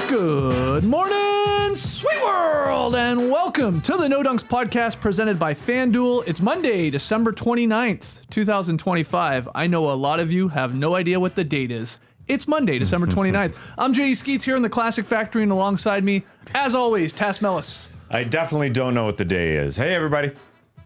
Good morning, sweet world, and welcome to the No Dunks podcast presented by FanDuel. It's Monday, December 29th, 2025. I know a lot of you have no idea what the date is. It's Monday, December 29th. I'm J.E. Skeets here in the Classic Factory, and alongside me, as always, Tass Mellis. I definitely don't know what the day is. Hey, everybody.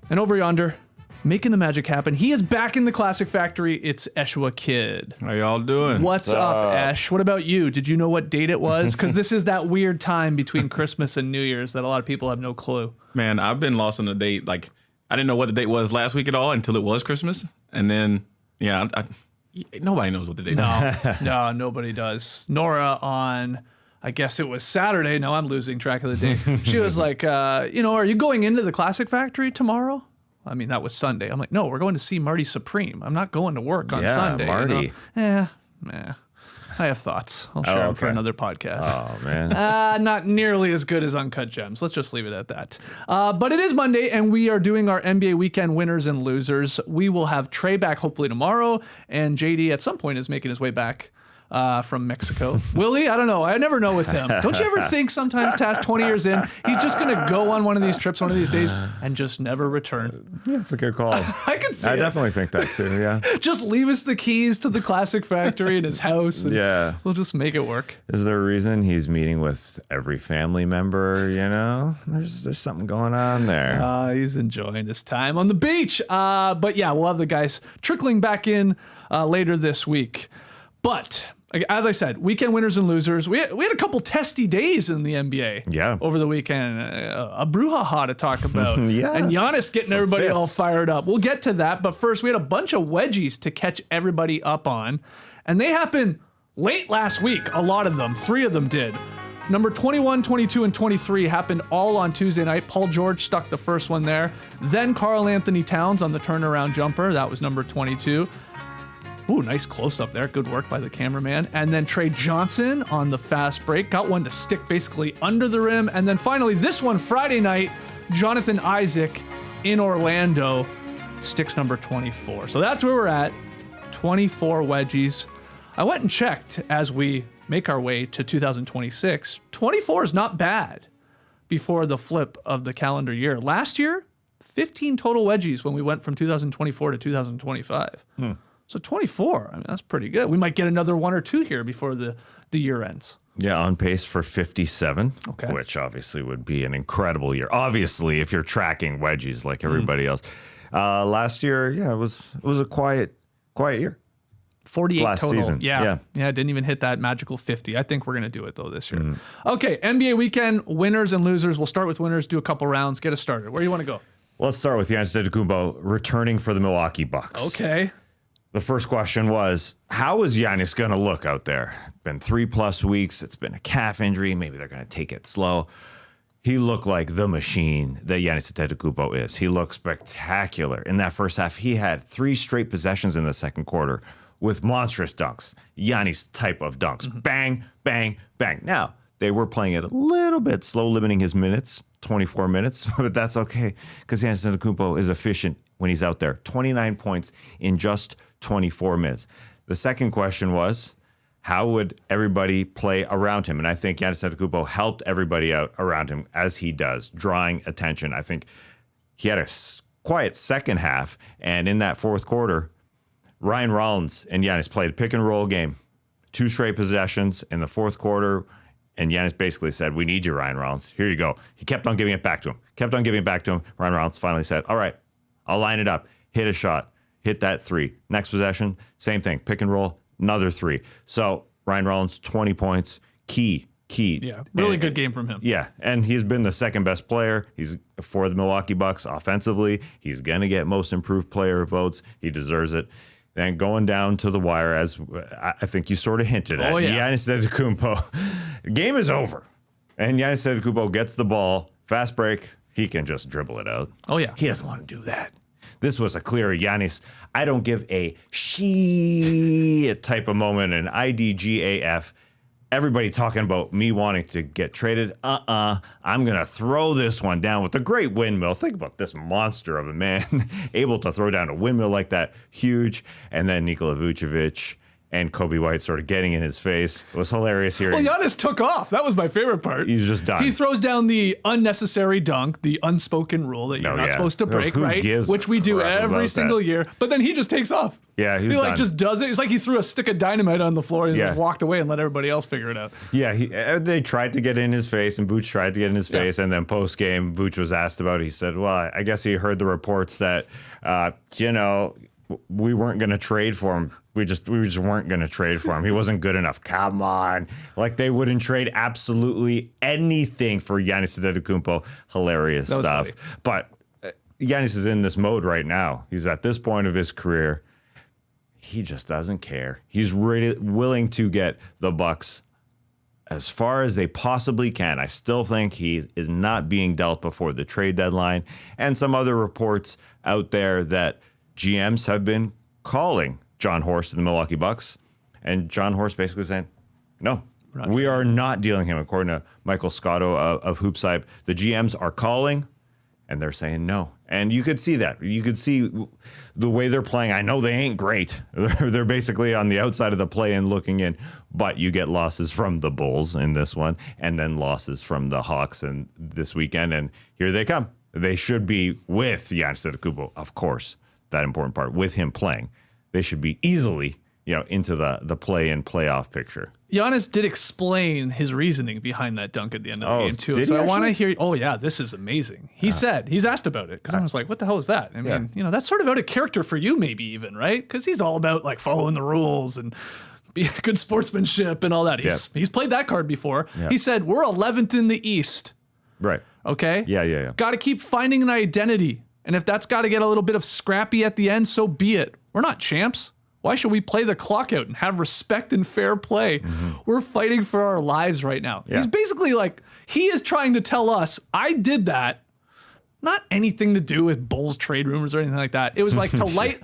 And over yonder, making the magic happen, he is back in the Classic Factory. It's Eshua Kid. How y'all doing? What's up, Esh? What about you? Did you know what date it was? Because this is that weird time between Christmas and New Year's that a lot of people have no clue. Man, I've been lost on the date. Like, I didn't know what the date was last week at all until it was Christmas. And then, yeah, nobody knows what the date is. No, nobody does. Nora on, I guess it was Saturday. No, I'm losing track of the day. She was like, are you going into the Classic Factory tomorrow? I mean, that was Sunday. I'm like, no, we're going to see Marty Supreme. I'm not going to work on Sunday. Marty. I have thoughts. I'll share them for another podcast. Oh, man. Not nearly as good as Uncut Gems. Let's just leave it at that. But it is Monday, and we are doing our NBA weekend winners and losers. We will have Trae back hopefully tomorrow, and JD at some point is making his way back from Mexico. Will he? I don't know. I never know with him. Don't you ever think sometimes, Tass, 20 years in, he's just going to go on one of these trips one of these days and just never return? Yeah, it's a good call. I can see I it. definitely think that too, yeah. Just leave us the keys to the Classic Factory in his house. And we'll just make it work. Is there a reason he's meeting with every family member, you know? There's something going on there. He's enjoying his time on the beach. But yeah, we'll have the guys trickling back in later this week. But as I said, weekend winners and losers. We had a couple testy days in the NBA over the weekend. A brouhaha to talk about. And Giannis getting everybody all fired up. We'll get to that. But first, we had a bunch of wedgies to catch everybody up on. And they happened late last week, a lot of them. 3 of them did. Number 21, 22, and 23 happened all on Tuesday night. Paul George stuck the first one there. Then Karl Anthony Towns on the turnaround jumper. That was number 22. Ooh, nice close-up there. Good work by the cameraman. And then Trae Johnson on the fast break. Got one to stick basically under the rim. And then finally, this one, Friday night, Jonathan Isaac in Orlando sticks number 24. So that's where we're at. 24 wedgies. I went and checked as we make our way to 2026. 24 is not bad before the flip of the calendar year. Last year, 15 total wedgies when we went from 2024 to 2025. So 24, I mean, that's pretty good. We might get another 1 or 2 here before the year ends. Yeah, on pace for 57, which obviously would be an incredible year. Obviously, if you're tracking wedgies like everybody else. Last year, it was a quiet year. 48 last total. Season. Yeah, didn't even hit that magical 50. I think we're going to do it, though, this year. Okay, NBA weekend winners and losers. We'll start with winners, do a couple rounds, get us started. Where do you want to go? Let's start with Giannis Antetokounmpo returning for the Milwaukee Bucks. Okay. The first question was, how is Giannis going to look out there? Been 3+ weeks. It's been a calf injury. Maybe they're going to take it slow. He looked like the machine that Giannis Antetokounmpo is. He looked spectacular. In that first half, he had 3 straight possessions in the second quarter with monstrous dunks. Giannis type of dunks. Bang, bang, bang. Now, they were playing it a little bit slow, limiting his minutes, 24 minutes, but that's okay because Giannis Antetokounmpo is efficient when he's out there. 29 points in just 24 minutes. The second question was, how would everybody play around him? And I think Giannis Antetokounmpo helped everybody out around him as he does, drawing attention. I think he had a quiet second half, and in that fourth quarter, Ryan Rollins and Giannis played a pick and roll game. 2 straight possessions in the fourth quarter, and Giannis basically said, we need you, Ryan Rollins. Here you go. He kept on giving it back to him. Ryan Rollins finally said, all right, I'll line it up, hit a shot. Hit that 3. Next possession, same thing. Pick and roll, another 3. So Ryan Rollins, 20 points. Key. Yeah, really good game from him. Yeah, and he's been the second best player. He's for the Milwaukee Bucks offensively. He's going to get most improved player votes. He deserves it. Then going down to the wire, as I think you sort of hinted at, Giannis Antetokounmpo, the game is over. And Giannis Antetokounmpo gets the ball, fast break, he can just dribble it out. Oh, yeah. He doesn't want to do that. This was a clear Giannis, I don't give a shit type of moment, an IDGAF. Everybody talking about me wanting to get traded. I'm going to throw this one down with a great windmill. Think about this monster of a man able to throw down a windmill like that. Huge. And then Nikola Vucevic and Kobe White sort of getting in his face. It was hilarious here. Well, Giannis took off. That was my favorite part. He's just done. He throws down the unnecessary dunk, the unspoken rule that you're not supposed to break, Who right? gives Which we a do crap every about single that? year. But then he just takes off. Yeah, he was like done. just does it. It's like he threw a stick of dynamite on the floor and just walked away and let everybody else figure it out. Yeah, they tried to get in his face, and Vooch tried to get in his face, and then post game, Vooch was asked about it. He said, "Well, I guess he heard the reports that, we weren't going to trade for him. We just weren't going to trade for him. He wasn't good enough. Come on, like they wouldn't trade absolutely anything for Giannis Antetokounmpo. Hilarious stuff. Funny. But Giannis is in this mode right now. He's at this point of his career. He just doesn't care. He's really willing to get the Bucks as far as they possibly can. I still think he is not being dealt before the trade deadline. And some other reports out there that GMs have been calling John Horst to the Milwaukee Bucks. And John Horst basically saying, no, we are not dealing him. According to Michael Scotto of Hoopside, the GMs are calling and they're saying no. And you could see that. You could see the way they're playing. I know they ain't great. They're basically on the outside of the play-in looking in, but you get losses from the Bulls in this one and then losses from the Hawks in this weekend. And here they come. They should be with Giannis Antetokounmpo, of course, that important part, with him playing. They should be easily, into the play-in playoff picture. Giannis did explain his reasoning behind that dunk at the end of the game, too. Did So he I want to actually? hear, oh, yeah, this is amazing. He said, he's asked about it, because I was like, what the hell is that? I mean, that's sort of out of character for you, maybe even, right? Because he's all about like following the rules and good sportsmanship and all that. He's played that card before. Yeah. He said, we're 11th in the East, Right. okay? Yeah. Got to keep finding an identity. And if that's got to get a little bit of scrappy at the end, so be it. We're not champs. Why should we play the clock out and have respect and fair play? We're fighting for our lives right now. Yeah. He's basically like, he is trying to tell us, I did that. Not anything to do with Bulls trade rumors or anything like that. It was like to light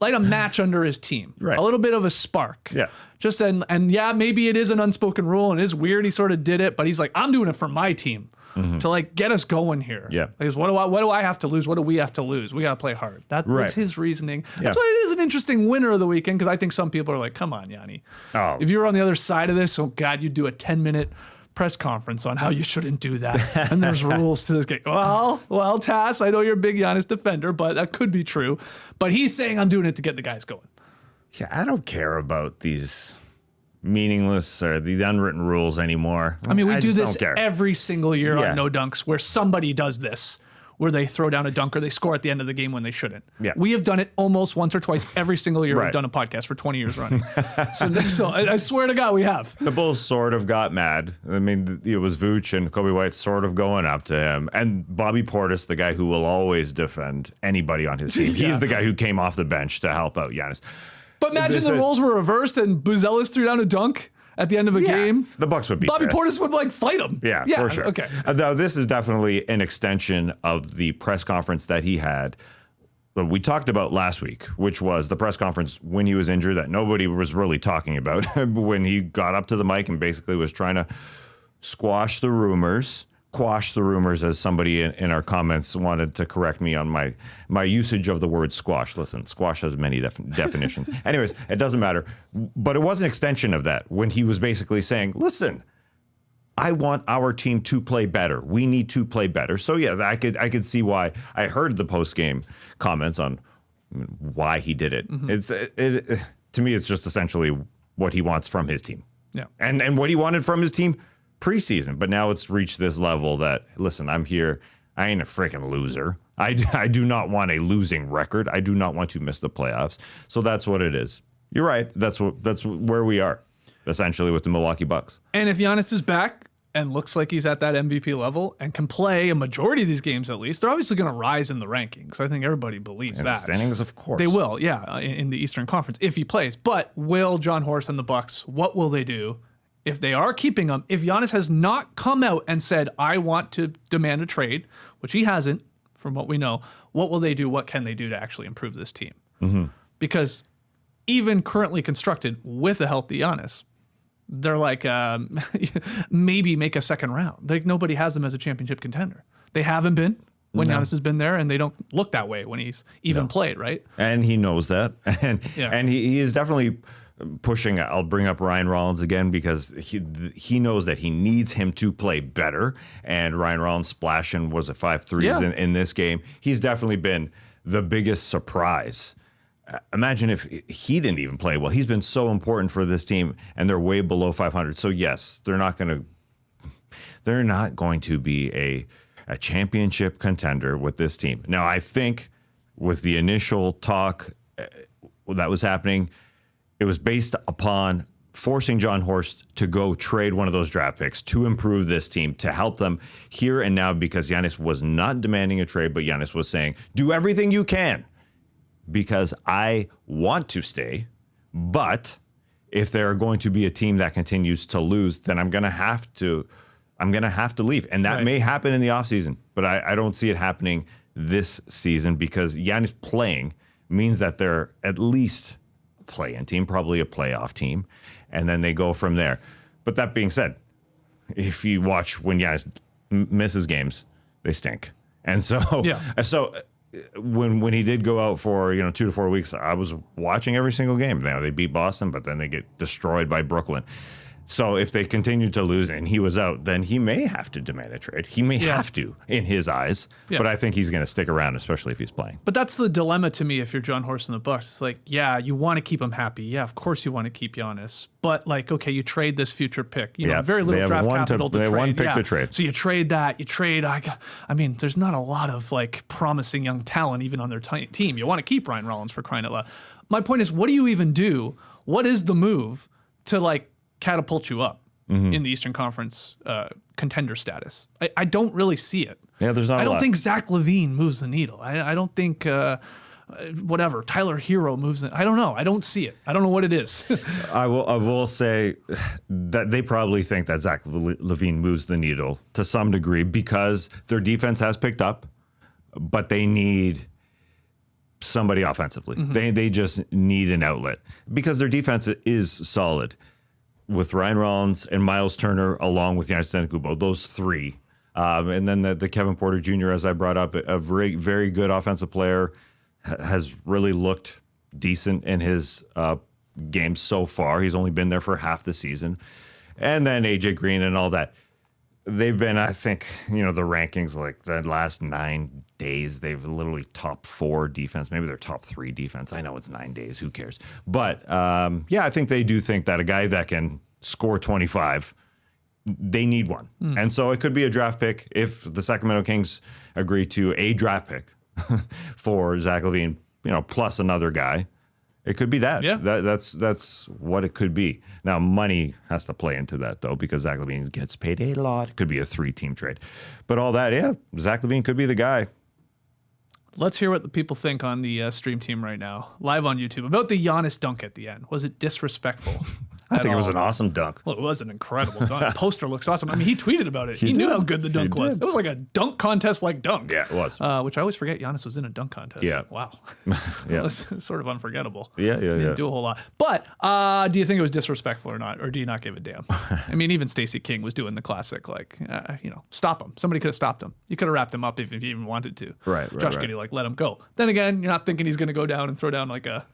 a match under his team. Right. A little bit of a spark. Yeah. Just and yeah, maybe it is an unspoken rule and it is weird he sort of did it, but he's like, I'm doing it for my team. To like get us going here. Yeah. Because what do I have to lose? What do we have to lose? We got to play hard. That was Right. his reasoning. Yeah. That's why it is an interesting winner of the weekend, because I think some people are like, come on, Yanni. Oh. If you were on the other side of this, oh God, you'd do a 10-minute press conference on how you shouldn't do that. And there's rules to this game. Well, Tass, I know you're a big Giannis defender, but that could be true. But he's saying I'm doing it to get the guys going. Yeah, I don't care about these meaningless or the unwritten rules anymore. I mean, we do just this don't care. every single year Yeah. on No Dunks, where somebody does this, where they throw down a dunk or they score at the end of the game when they shouldn't. Yeah. We have done it almost once or twice every single year Right. we've done a podcast for 20 years running. so I swear to God, we have. The Bulls sort of got mad. I mean, it was Vooch and Kobe White sort of going up to him. And Bobby Portis, the guy who will always defend anybody on his team. Yeah. He's the guy who came off the bench to help out Giannis. But imagine This the is- roles were reversed and Buzelis threw down a dunk at the end of a game. The Bucks would be Bobby pissed. Portis would like fight him. Yeah, for sure. Okay. Though this is definitely an extension of the press conference that he had that we talked about last week, which was the press conference when he was injured that nobody was really talking about, when he got up to the mic and basically was trying to quash the rumors, as somebody in our comments wanted to correct me on my usage of the word squash. Listen, squash has many definitions. Anyways, it doesn't matter. But it was an extension of that when he was basically saying, listen, I want our team to play better. We need to play better. So yeah, I could see why. I heard the post game comments on why he did it. It's to me, it's just essentially what he wants from his team. Yeah. And what he wanted from his team preseason. But now it's reached this level that, listen, I'm here. I ain't a freaking loser. I do not want a losing record. I do not want to miss the playoffs. So that's what it is. You're right. That's where we are, essentially, with the Milwaukee Bucks. And if Giannis is back and looks like he's at that MVP level and can play a majority of these games at least, they're obviously going to rise in the rankings. I think everybody believes And that. the standings, of course. They will, yeah, in the Eastern Conference if he plays. But will John Horst and the Bucks, what will they do if they are keeping him? If Giannis has not come out and said, I want to demand a trade, which he hasn't, from what we know, what will they do? What can they do to actually improve this team? Because even currently constructed with a healthy Giannis, they're like, maybe make a second round. Like nobody has them as a championship contender. They haven't been when Giannis has been there, and they don't look that way when he's even played, right? And he knows that. And Yeah. and he is definitely pushing. I'll bring up Ryan Rollins again because he knows that he needs him to play better. And Ryan Rollins splashing was 5 threes in this game. He's definitely been the biggest surprise. Imagine if he didn't even play well. He's been so important for this team, and they're way below 500. So yes, they're not going to be a championship contender with this team. Now, I think with the initial talk that was happening, it was based upon forcing John Horst to go trade one of those draft picks to improve this team, to help them here and now, because Giannis was not demanding a trade, but Giannis was saying, do everything you can because I want to stay. But if they're going to be a team that continues to lose, then I'm going to have to leave. And that may happen in the offseason, but I don't see it happening this season because Giannis playing means that they're at least a play-in team, probably a playoff team, and then they go from there. But that being said, if you watch when Giannis misses games, they stink. And so, when he did go out for 2 to 4 weeks, I was watching every single game. Now they beat Boston, but then they get destroyed by Brooklyn. So if they continue to lose and he was out, then he may have to demand a trade. He may have to, in his eyes. Yeah. But I think he's going to stick around, especially if he's playing. But that's the dilemma to me if you're John Horst in the Bucks. It's like, yeah, you want to keep him happy. Yeah, of course you want to keep Giannis. But like, okay, you trade this future pick. Very little draft capital to trade. They have one pick to trade. So you trade that. You trade. I mean, there's not a lot of like promising young talent even on their team. You want to keep Ryan Rollins, for crying out loud. My point is, what do you even do? What is the move to like catapult you up in the Eastern Conference contender status? I don't really see it. Yeah, there's not. I don't think Zach LaVine moves the needle. I don't think Tyler Hero moves it. I don't know. I don't see it. I don't know what it is. I will say that they probably think that Zach LaVine moves the needle to some degree because their defense has picked up, but they need somebody offensively. They just need an outlet because their defense is solid. With Ryan Rollins and Miles Turner, along with Giannis Antetokounmpo, those three. And then the Kevin Porter Jr., as I brought up, a very, very good offensive player, has really looked decent in his games so far. He's only been there for half the season. And then AJ Green and all that. They've been, I think, the rankings, like the last 9 days, they've literally top 4 defense. Maybe they're top 3 defense. I know it's 9 days. Who cares? But, I think they do think that a guy that can score 25, they need one. And so it could be a draft pick if the Sacramento Kings agree to a draft pick for Zach LaVine, plus another guy. It could be that. Yeah. That's what it could be. Now, money has to play into that, though, because Zach LaVine gets paid a lot. It could be a 3-team trade. But all that, Zach LaVine could be the guy. Let's hear what the people think on the stream team right now, live on YouTube, about the Giannis dunk at the end. Was it disrespectful? I think it was an awesome dunk. Well, it was an incredible dunk. The poster looks awesome. I mean, he tweeted about it. He knew how good the dunk was. It was like a dunk contest like dunk. Yeah, it was. Which I always forget Giannis was in a dunk contest. Yeah. Wow. Yeah. It was sort of unforgettable. Yeah. Didn't do a whole lot. But do you think it was disrespectful or not? Or do you not give a damn? I mean, even Stacey King was doing the classic, like, stop him. Somebody could have stopped him. You could have wrapped him up if you even wanted to. Right. Josh Giddey, let him go. Then again, you're not thinking he's going to go down and throw down like a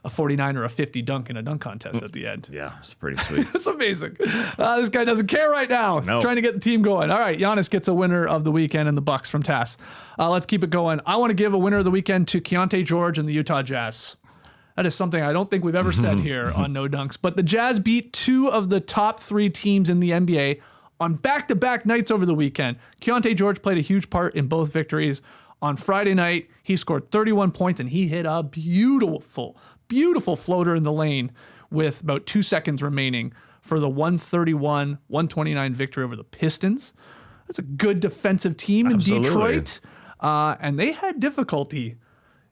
49 or a 50 dunk in a dunk contest at the end. Yeah, it's pretty sweet. It's amazing. This guy doesn't care right now. No. Trying to get the team going. All right, Giannis gets a winner of the weekend in the Bucks from Tass. Let's keep it going. I want to give a winner of the weekend to Keyonte George and the Utah Jazz. That is something I don't think we've ever said here on No Dunks. But the Jazz beat 2 of the top 3 teams in the NBA on back-to-back nights over the weekend. Keyonte George played a huge part in both victories. On Friday night, he scored 31 points, and he hit a beautiful floater in the lane with about 2 seconds remaining for the 131-129 victory over the Pistons. That's a good defensive team in Detroit. And they had difficulty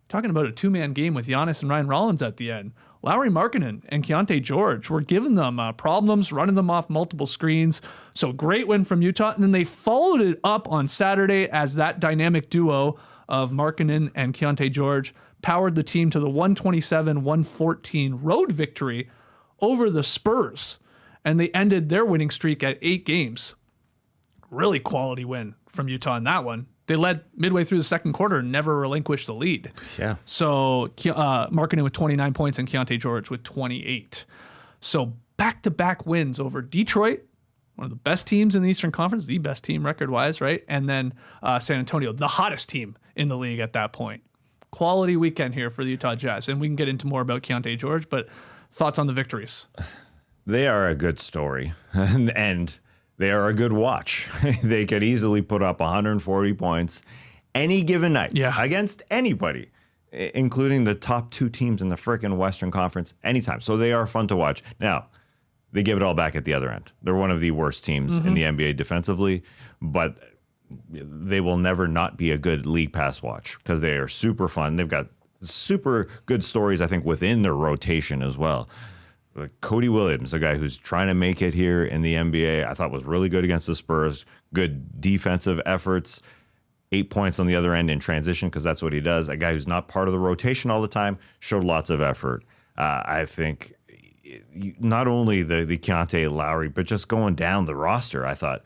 talking about a 2-man game with Giannis and Ryan Rollins at the end. Lauri Markkanen and Keyonte George were giving them problems, running them off multiple screens. So great win from Utah. And then they followed it up on Saturday as that dynamic duo of Markkanen and Keyonte George powered the team to the 127-114 road victory over the Spurs. And they ended their winning streak at 8 games. Really quality win from Utah in that one. They led midway through the second quarter and never relinquished the lead. Yeah. So Markkanen with 29 points and Keyonte George with 28. So back-to-back wins over Detroit, one of the best teams in the Eastern Conference, the best team record-wise, right? And then San Antonio, the hottest team in the league at that point. Quality weekend here for the Utah Jazz. And we can get into more about Keyonte George, but thoughts on the victories? They are a good story, and they are a good watch. They could easily put up 140 points any given night against anybody, including the top 2 teams in the frickin' Western Conference anytime. So they are fun to watch. Now, they give it all back at the other end. They're one of the worst teams in the NBA defensively, but they will never not be a good league pass watch because they are super fun. They've got super good stories, I think, within their rotation as well. Like Cody Williams, a guy who's trying to make it here in the NBA, I thought was really good against the Spurs. Good defensive efforts. 8 points on the other end in transition because that's what he does. A guy who's not part of the rotation all the time, showed lots of effort. I think not only the Keyonte, Lowry, but just going down the roster, I thought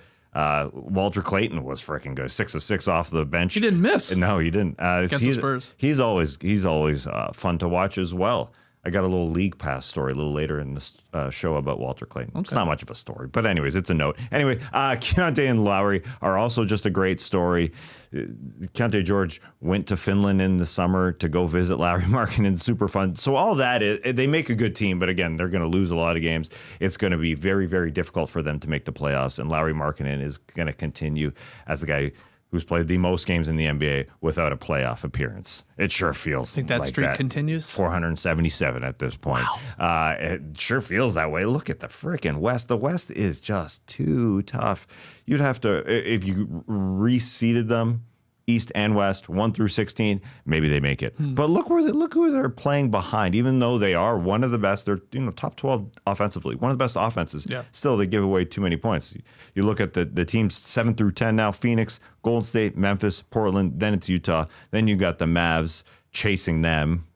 Walter Clayton was freaking good. 6 of 6 off the bench. He didn't miss. No, he didn't. Against the Spurs. He's always fun to watch as well. I got a little league pass story a little later in this show about Walter Clayton. Okay. It's not much of a story, but anyways, it's a note. Anyway, Keyonte and Lowry are also just a great story. Keyonte George went to Finland in the summer to go visit Lauri Markkanen. Super fun. So all that, they make a good team, but again, they're going to lose a lot of games. It's going to be very, very difficult for them to make the playoffs, and Lauri Markkanen is going to continue as the guy who's played the most games in the NBA without a playoff appearance. It sure feels think that like streak that. Continues? 477 at this point. Wow. It sure feels that way. Look at the freaking West. The West is just too tough. You'd have to, if you reseeded them, East and West, 1 through 16, maybe they make it. But look who they're playing behind. Even though they are one of the best, they're top 12 offensively, one of the best offenses. Yeah. Still, they give away too many points. You look at the teams 7 through 10 now: Phoenix, Golden State, Memphis, Portland. Then it's Utah. Then you got the Mavs chasing them.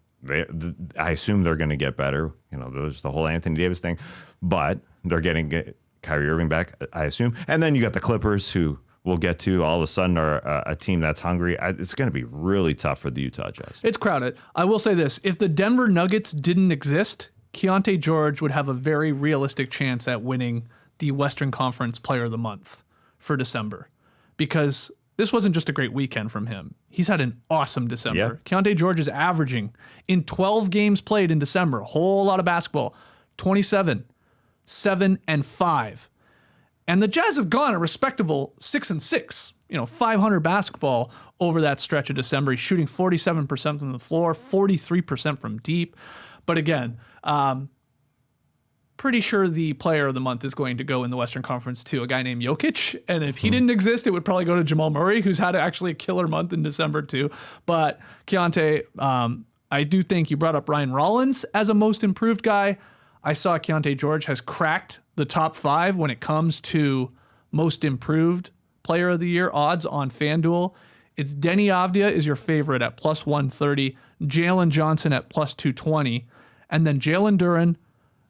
I assume they're going to get better. There's the whole Anthony Davis thing, but they're getting Kyrie Irving back, I assume. And then you got the Clippers, who we'll get to all of a sudden are a team that's hungry. It's going to be really tough for the Utah Jazz. It's crowded. I will say this. If the Denver Nuggets didn't exist, Keyonte George would have a very realistic chance at winning the Western Conference Player of the Month for December, because this wasn't just a great weekend from him. He's had an awesome December. Yeah. Keyonte George is averaging, in 12 games played in December, a whole lot of basketball, 27, 7, and 5. And the Jazz have gone a respectable 6 and 6, 500 basketball over that stretch of December. He's shooting 47% from the floor, 43% from deep. But again, pretty sure the player of the month is going to go in the Western Conference to a guy named Jokic. And if he didn't exist, it would probably go to Jamal Murray, who's had actually a killer month in December too. But Keyonte, I do think you brought up Ryan Rollins as a most improved guy. I saw Keyonte George has cracked the top 5 when it comes to most improved player of the year odds on FanDuel. It's Denny Avdia is your favorite at plus 130, Jalen Johnson at plus 220, and then Jalen Duren,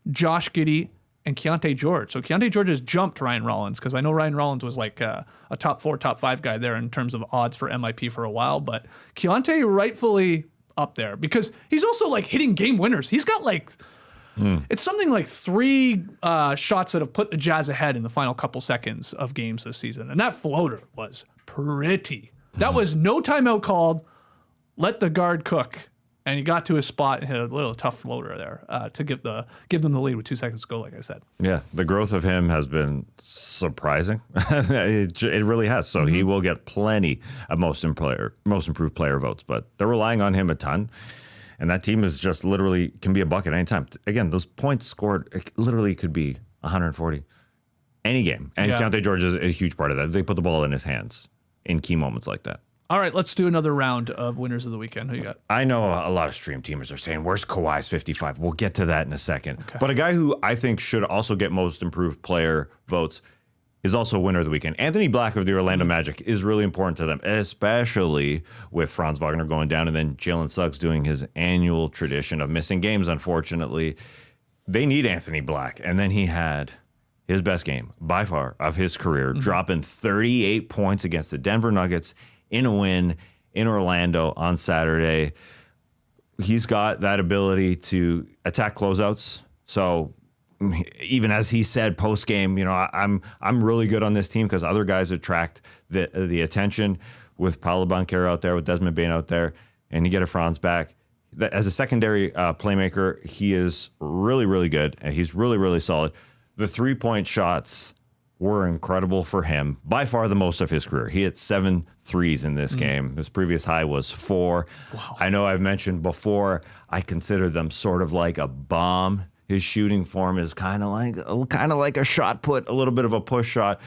Josh Giddey, and Keyonte George. So Keyonte George has jumped Ryan Rollins, because I know Ryan Rollins was like a top 4, top 5 guy there in terms of odds for MIP for a while, but Keyonte rightfully up there because he's also like hitting game winners. He's got like... It's something like 3 shots that have put the Jazz ahead in the final couple seconds of games this season. And that floater was pretty. That was no timeout called. Let the guard cook. And he got to his spot and hit a little tough floater there to give them the lead with 2 seconds to go, like I said. Yeah, the growth of him has been surprising. It really has. So he will get plenty of most improved player votes. But they're relying on him a ton. And that team is just literally can be a bucket anytime. Again, those points scored literally could be 140 any game. And Keyonte George is a huge part of that. They put the ball in his hands in key moments like that. All right, let's do another round of winners of the weekend. Who you got? I know a lot of stream teamers are saying, where's Kawhi's 55? We'll get to that in a second. Okay. But a guy who I think should also get most improved player votes is also winner of the weekend. Anthony Black of the Orlando Magic is really important to them, especially with Franz Wagner going down and then Jalen Suggs doing his annual tradition of missing games, unfortunately. They need Anthony Black. And then he had his best game by far of his career, dropping 38 points against the Denver Nuggets in a win in Orlando on Saturday. He's got that ability to attack closeouts. So even as he said post game, I'm really good on this team because other guys attract the attention with Paolo Banchero out there, with Desmond Bane out there, and you get a Franz back. As a secondary playmaker, he is really, really good, and he's really, really solid. The 3-point shots were incredible for him. By far the most of his career. He hit 7 threes in this game. His previous high was 4. Wow. I know I've mentioned before, I consider them sort of like a bomb. His shooting form is kind of like a shot put, a little bit of a push shot,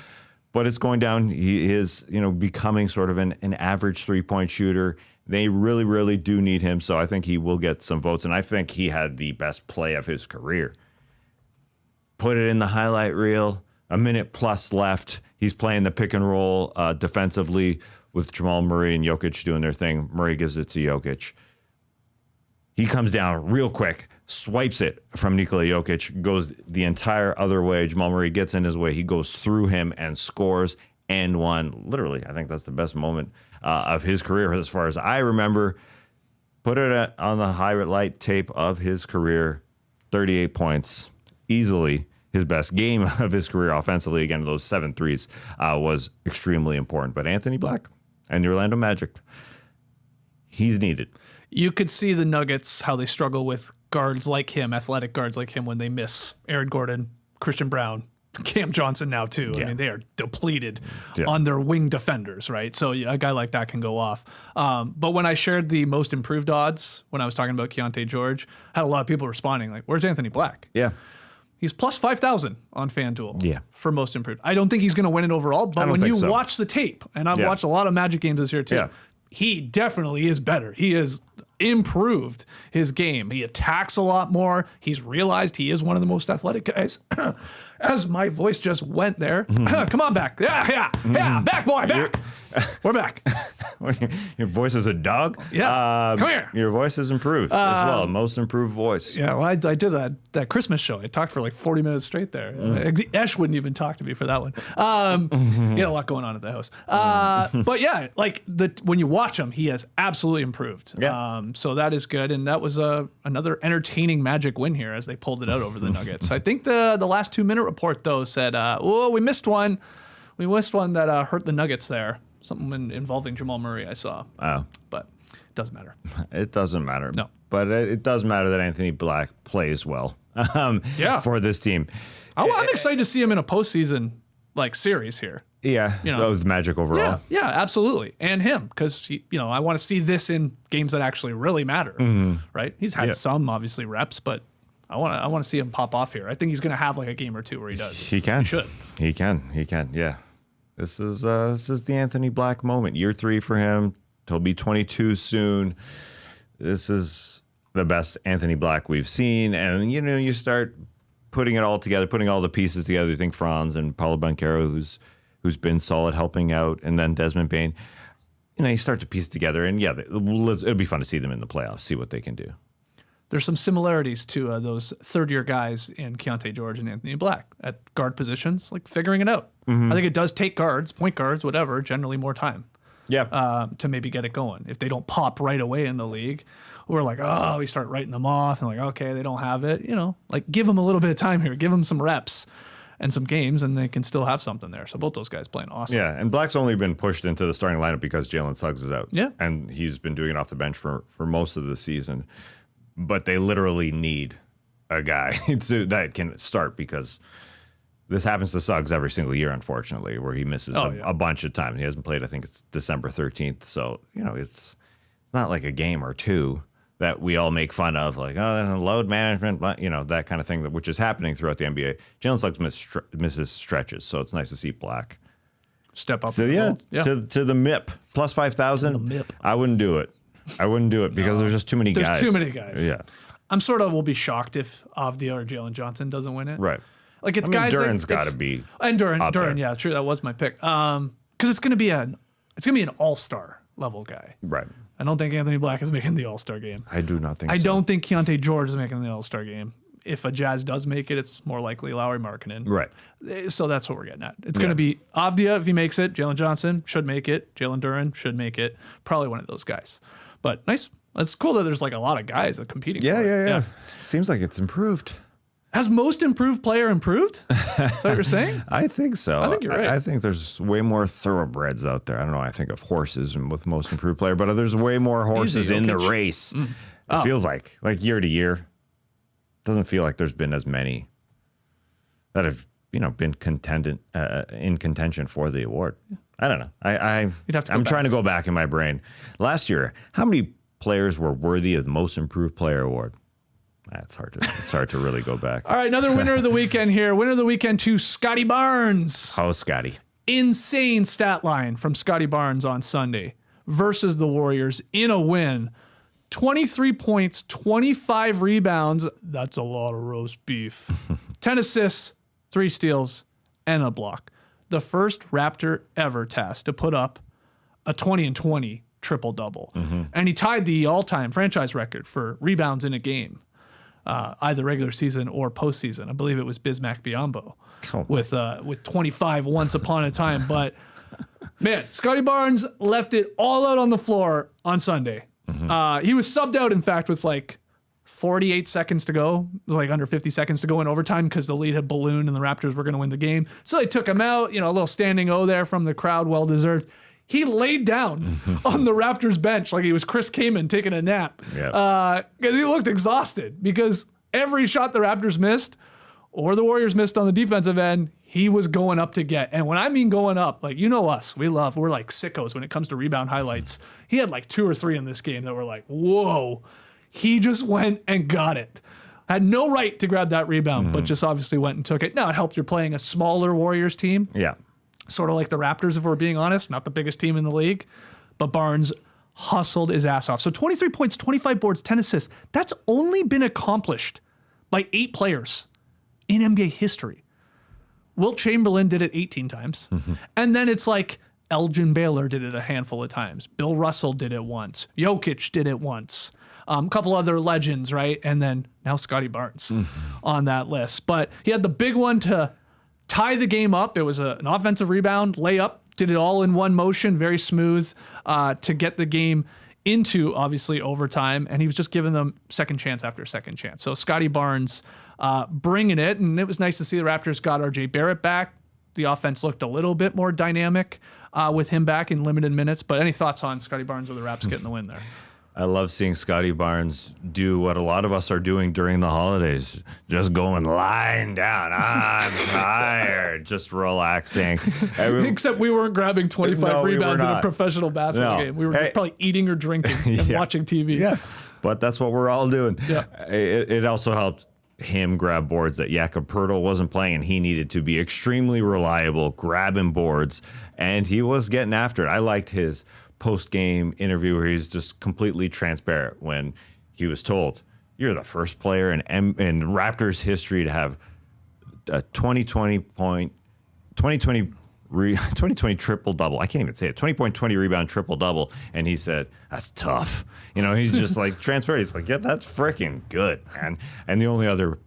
but it's going down. He is, becoming sort of an average 3-point shooter. They really, really do need him, so I think he will get some votes, and I think he had the best play of his career. Put it in the highlight reel, a minute plus left. He's playing the pick and roll defensively with Jamal Murray and Jokic doing their thing. Murray gives it to Jokic. He comes down real quick, swipes it from Nikola Jokic, goes the entire other way. Jamal Murray gets in his way. He goes through him and scores and one. Literally, I think that's the best moment of his career as far as I remember. Put it on the highlight tape of his career. 38 points. Easily his best game of his career offensively. Again, those 7 threes was extremely important. But Anthony Black and the Orlando Magic, he's needed. You could see the Nuggets, how they struggle with guards like him, athletic guards like him, when they miss Aaron Gordon, Christian Brown, Cam Johnson now too. Yeah. I mean, they are depleted on their wing defenders, right? So a guy like that can go off. But when I shared the most improved odds, when I was talking about Keyonte George, I had a lot of people responding like, where's Anthony Black? Yeah. He's plus 5,000 on FanDuel for most improved. I don't think he's going to win it overall, but when you watch the tape, and I've watched a lot of Magic games this year too, he definitely is better. He is improved his game. He attacks a lot more. He's realized he is one of the most athletic guys. As my voice just went there. Come on back. Yeah, back, boy, back. We're back. Your voice is a dog? Yeah. Come here. Your voice has improved as well. Most improved voice. Yeah, well, I did that Christmas show. I talked for like 40 minutes straight there. Ash wouldn't even talk to me for that one. He had a lot going on at the house. But yeah, like when you watch him, he has absolutely improved. Yeah. So that is good. And that was another entertaining Magic win here as they pulled it out over the Nuggets. I think the last 2-minute report, though, said, we missed one. We missed one that hurt the Nuggets there. Something involving Jamal Murray, I saw. Oh. But it doesn't matter. It doesn't matter. No. But it does matter that Anthony Black plays well for this team. I'm excited to see him in a postseason series here. Yeah, with Magic overall. Yeah, absolutely. And him, because, I want to see this in games that actually really matter, right? He's had some, obviously, reps, but I want to see him pop off here. I think he's going to have a game or two where he does. He can. He should. He can, yeah. This is the Anthony Black moment. Year 3 for him. He'll be 22 soon. This is the best Anthony Black we've seen. And, you start putting it all together, putting all the pieces together. You think Franz and Paolo Banchero, who's been solid, helping out, and then Desmond Bane. You start to piece together. And, yeah, it'll be fun to see them in the playoffs, see what they can do. There's some similarities to those third-year guys in Keyonte George and Anthony Black at guard positions, figuring it out. I think it does take guards, point guards, whatever, generally more time. Yeah. To maybe get it going. If they don't pop right away in the league, we're like, we start writing them off and okay, they don't have it. Give them a little bit of time here. Give them some reps and some games, and they can still have something there. So both those guys playing awesome. Yeah, and Black's only been pushed into the starting lineup because Jalen Suggs is out. Yeah. And he's been doing it off the bench for most of the season. But they literally need a guy that can start because this happens to Suggs every single year, unfortunately, where he misses a bunch of time. He hasn't played, I think it's December 13th. So, it's not like a game or two that we all make fun of, there's a load management, that kind of thing, which is happening throughout the NBA. Jalen Suggs misses stretches, so it's nice to see Black step up. So, to the MIP, plus 5,000, I wouldn't do it. Because there's just too many guys. There's too many guys. Yeah. I'm will be shocked if Avdia or Jalen Johnson doesn't win it. Right. Guys. Duran's got to be. And Duran, yeah, true. That was my pick. Because it's going to be an all-star level guy. Right. I don't think Anthony Black is making the all-star game. I do not think so. I don't think Keyonte George is making the all-star game. if a Jazz does make it, it's more likely Lowry Markkanen. Right. So that's what we're getting at. It's going to be Avdia if he makes it. Jalen Johnson should make it. Jalen Duren should make it. Probably one of those guys. But nice. It's cool that there's like a lot of guys that are competing. for it. Yeah. Seems like it's improved. Has most improved player improved? Is that what you're saying? I think so. I think you're right. I think there's way more thoroughbreds out there. I don't know. I think of horses and with most improved player, but there's way more horses in the race. It feels like year to year. Doesn't feel like there's been as many that have been in contention for the award. I don't know. I'm trying to go back in my brain. Last year, how many players were worthy of the most improved player award? It's hard to really go back. All right, another winner of the weekend here. Winner of the weekend to Scottie Barnes. Oh, Scottie. Insane stat line from Scottie Barnes on Sunday versus the Warriors in a win. 23 points, 25 rebounds. That's a lot of roast beef. 10 assists, 3 steals, and a block. The first Raptor ever task to put up a 20-20 triple-double. And he tied the all-time franchise record for rebounds in a game. Either regular season or postseason. I believe it was Bismack Biyombo with 25 once upon a time. But man, Scottie Barnes left it all out on the floor on Sunday. He was subbed out, in fact, with like 48 seconds to go. It was like under 50 seconds to go in overtime because the lead had ballooned and the Raptors were going to win the game. So they took him out. A little standing O there from the crowd, well deserved. He laid down on the Raptors bench like he was Chris Kaman taking a nap. Yep. He looked exhausted because every shot the Raptors missed or the Warriors missed on the defensive end, he was going up to get. And when I mean going up, like, us, we're like sickos when it comes to rebound highlights. He had like 2 or 3 in this game that were like, whoa, he just went and got it. Had no right to grab that rebound, but just obviously went and took it. Now it helped you're playing a smaller Warriors team. Yeah. Sort of like the Raptors, if we're being honest, not the biggest team in the league, but Barnes hustled his ass off. So 23 points, 25 boards, 10 assists. That's only been accomplished by 8 players in NBA history. Wilt Chamberlain did it 18 times. And then it's like Elgin Baylor did it a handful of times. Bill Russell did it once. Jokic did it once. A couple other legends, right? And then now Scottie Barnes on that list. But he had the big one to tie the game up. It was an offensive rebound, layup, did it all in one motion, very smooth to get the game into, obviously, overtime. And he was just giving them second chance after second chance. So Scottie Barnes bringing it. And it was nice to see the Raptors got R.J. Barrett back. The offense looked a little bit more dynamic with him back in limited minutes. But any thoughts on Scottie Barnes or the Raps getting the win there? I love seeing Scottie Barnes do what a lot of us are doing during the holidays, just going lying down. I'm tired, just relaxing. Except we weren't grabbing 25 rebounds in a professional basketball game. We were just probably eating or drinking and watching TV. Yeah, but that's what we're all doing. Yeah. It also helped him grab boards that Jakob Poeltl wasn't playing, and he needed to be extremely reliable, grabbing boards, and he was getting after it. I liked his post-game interview where he's just completely transparent when he was told, you're the first player in Raptors history to have a 2020 triple-double. I can't even say it. 20.20 rebound triple-double. And he said, that's tough. He's just like transparent. He's like, yeah, that's freaking good, man. And the only other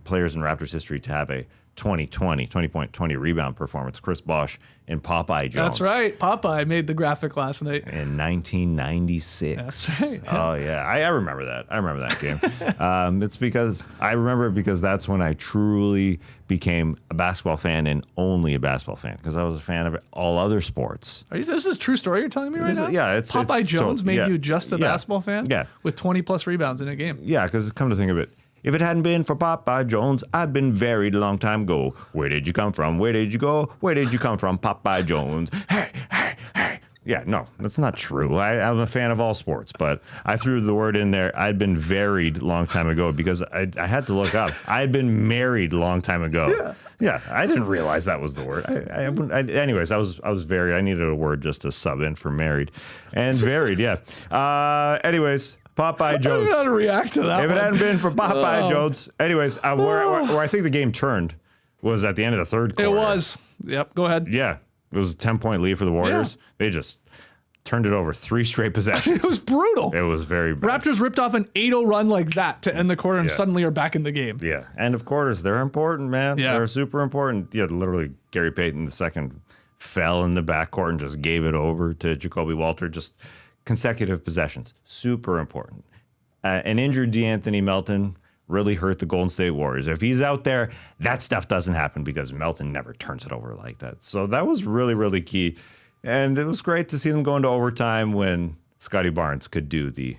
players in Raptors history to have a 20.20 rebound performance, Chris Bosh and Popeye Jones. That's right. Popeye made the graphic last night. In 1996. That's right. Yeah. Oh, yeah. I remember that. I remember that game. It's because I remember it because that's when I truly became a basketball fan and only a basketball fan because I was a fan of all other sports. This is a true story you're telling me right now? Yeah. Popeye Jones made you just a basketball fan? Yeah. With 20-plus rebounds in a game? Yeah, because come to think of it, if it hadn't been for Popeye Jones, I'd been buried a long time ago. Where did you come from? Where did you go? Where did you come from, Popeye Jones? Hey, hey, hey. Yeah, no, that's not true. I'm a fan of all sports, but I threw the word in there. I'd been varied a long time ago because I had to look up. I'd been married a long time ago. Yeah, I didn't realize that was the word. Anyways, I was varied. I needed a word just to sub in for married. And varied, yeah. Anyways, Popeye Jones. I don't know how to react to that. If it hadn't been for Popeye Jones. Anyways, where I think the game turned was at the end of the third quarter. It was. Yep, go ahead. Yeah. It was a 10-point lead for the Warriors. Yeah. They just turned it over 3 straight possessions. It was brutal. It was very bad. Raptors ripped off an 8-0 run like that to end the quarter and suddenly are back in the game. Yeah. End of quarters. They're important, man. Yeah. They're super important. Yeah, literally Gary Payton II fell in the backcourt and just gave it over to Jacoby Walter. Just consecutive possessions. Super important. An injured DeAnthony Melton really hurt the Golden State Warriors. If he's out there, that stuff doesn't happen because Melton never turns it over like that. So that was really, really key. And it was great to see them go into overtime when Scottie Barnes could do the